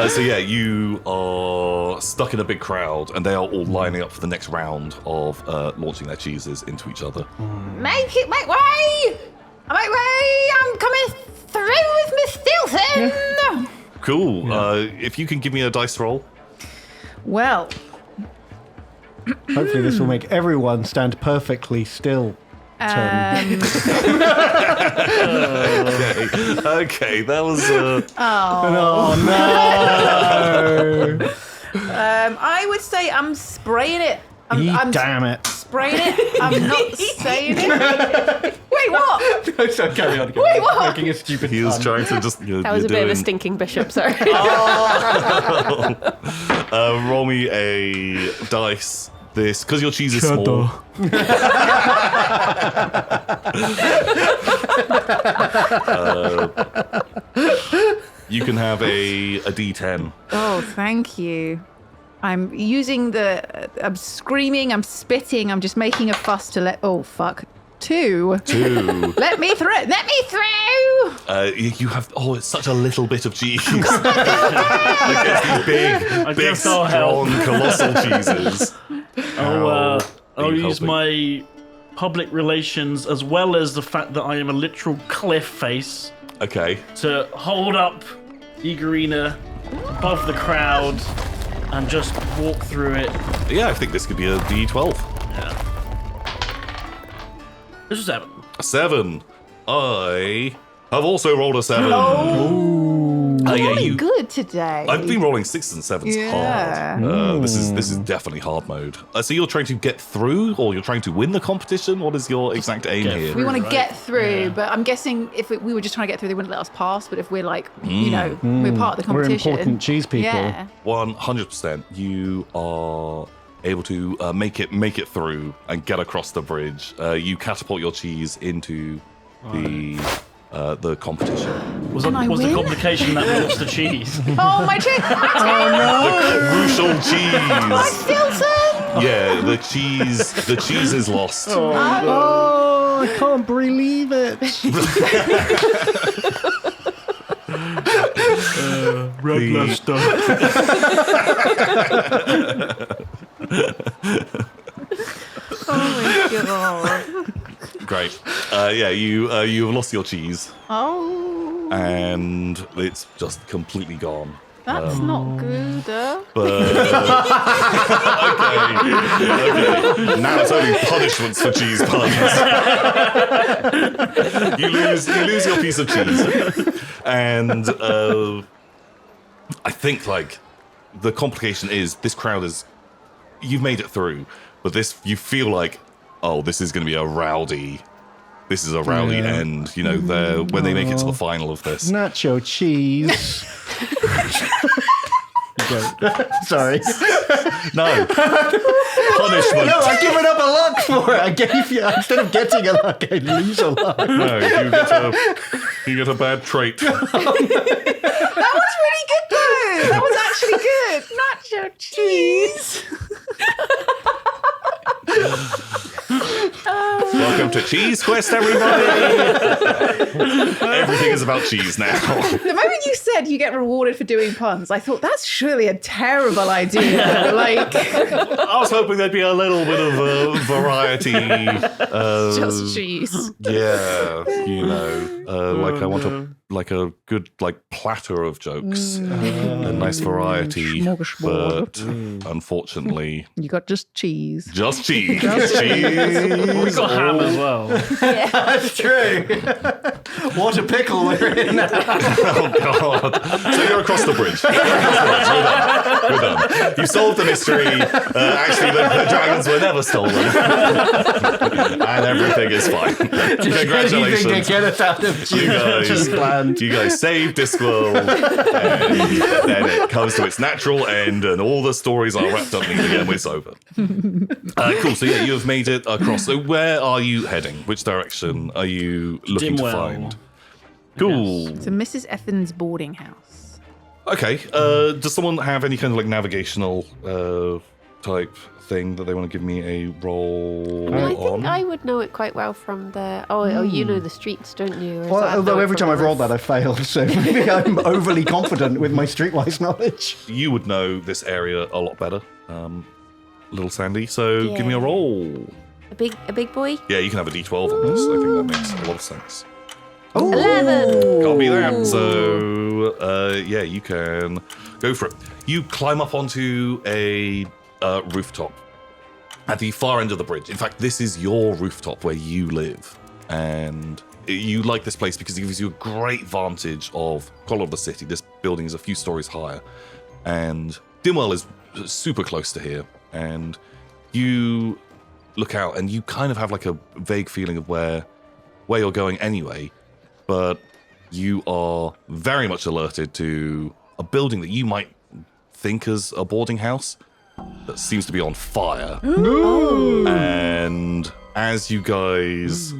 So yeah, you are stuck in a big crowd, and they are all lining up for the next round of launching their cheeses into each other. Make way! Make way! I'm coming through with Miss Stilton! Cool. If you can give me a dice roll. Well, Hopefully this will make everyone stand perfectly still. Okay, that was. Oh no! I would say I'm spraying it. I'm Damn it! spraying it. I'm not saying it. Wait, what? So carry on. Wait, what? Making a stupid He was pun. trying to just. That was a bit of a stinking bishop, sorry. Roll me a dice. This because your cheese is small. You can have a D10. Oh, thank you. I'm using I'm screaming, I'm spitting, I'm just making a fuss to let. Oh, fuck. 2. 2. Let me through! Let me through! You have. Oh, it's such a little bit of cheese. It's these big, guess I'll strong, colossal cheeses. I'll Are you use helping? my public relations as well as the fact that I am a literal cliff face Okay. to hold up Igorina above the crowd and just walk through it. Yeah, I think this could be a D12. This is 7. A 7. I have also rolled a 7. Really good today. I've been rolling 6s and 7s Yeah. hard. This is definitely hard mode. So you're trying to get through, or you're trying to win the competition? What is your exact aim Get here? through. We want to Right. get through, Yeah. but I'm guessing if we were just trying to get through, they wouldn't let us pass. But if we're we're part of the We're competition. important cheese people. Yeah. 100%. You are able to make it through and get across the bridge. You catapult your cheese into the competition. Was And I the win? complication that we lost the cheese? Oh, my cheese! The crucial cheese. Stilton! Yeah, the cheese is lost. Oh, I can't believe it. Red Leicester. Oh my god. Great. Yeah, you have lost your cheese, Oh, and it's just completely gone. that's not good. But okay. Now it's only punishments for cheese puns. you lose your piece of cheese, and I think like the complication is this crowd is you've made it through, but you feel like this is going to be a rowdy. This is a rowdy end, you know. When they make it to the final of this. Nacho cheese. Sorry. No. Punishment. No, I've given up a luck for it. I gave you, instead of getting a luck, I lose a luck. No, you get a bad trait. That was really good though. That was actually good. Nacho cheese. Welcome to Cheese Quest, everybody. Everything is about cheese now. The moment you said you get rewarded for doing puns, I thought that's surely a terrible idea. Like, I was hoping there'd be a little bit of variety. Just cheese. Yeah, you know, like I want a good platter of jokes, a nice variety. Smorgasbord. But unfortunately, You got just cheese. just cheese. Cheese. We got ham as well. That's true. What a pickle we're in. Oh God! So you're across the bridge. We're done. You solved the mystery. Actually, the dragons were never stolen, and everything is fine. Congratulations! Anything to get us out of You guys saved Discworld, and then it comes to its natural end, and all the stories are wrapped up neatly, and it's over. Cool. So yeah, you have made it across. So where are you heading? Which direction are you looking to find? Cool. So Mrs. Ethan's boarding house. Okay. Does someone have any kind of like navigational type thing that they want to give me a roll I on? think I would know it quite well from the. Oh, you know the streets, don't you? Or is Well, that although know it every from time I've the rolled roof? that, I've failed, so maybe I'm overly confident with my streetwise knowledge. You would know this area a lot better, little Sandy. So give me a Yeah. roll. A big boy. Yeah, you can have a D12 on this. I think that makes a lot of sense. 11. Can't be that. So, yeah, you can go for it. You climb up onto a rooftop at the far end of the bridge. In fact, this is your rooftop where you live. And you like this place because it gives you a great vantage of quite a lot of the city. This building is a few stories higher. And Dimwell is super close to here. And you look out and you kind of have like a vague feeling of where you're going anyway. But you are very much alerted to a building that you might think as a boarding house that seems to be on fire. Ooh. And as you guys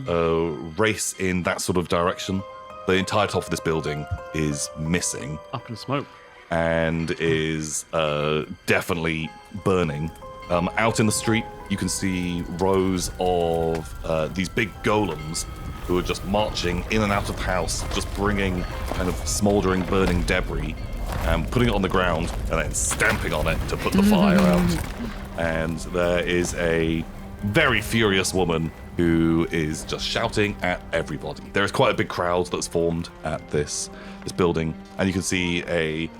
race in that sort of direction, the entire top of this building is missing Up in smoke. and is definitely burning. Out in the street, you can see rows of these big golems who are just marching in and out of the house, just bringing kind of smouldering, burning debris and putting it on the ground and then stamping on it to put the fire out. And there is a very furious woman who is just shouting at everybody. There is quite a big crowd that's formed at this building, and you can see a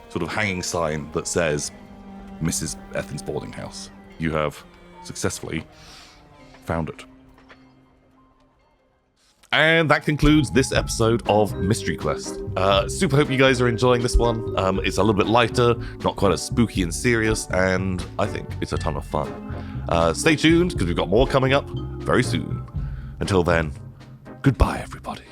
sort of hanging sign that says Mrs. Ethan's boarding house. You have successfully found it. And that concludes this episode of Mystery Quest. Super hope you guys are enjoying this one. It's a little bit lighter, not quite as spooky and serious, and I think it's a ton of fun. Stay tuned, because we've got more coming up very soon. Until then, goodbye, everybody.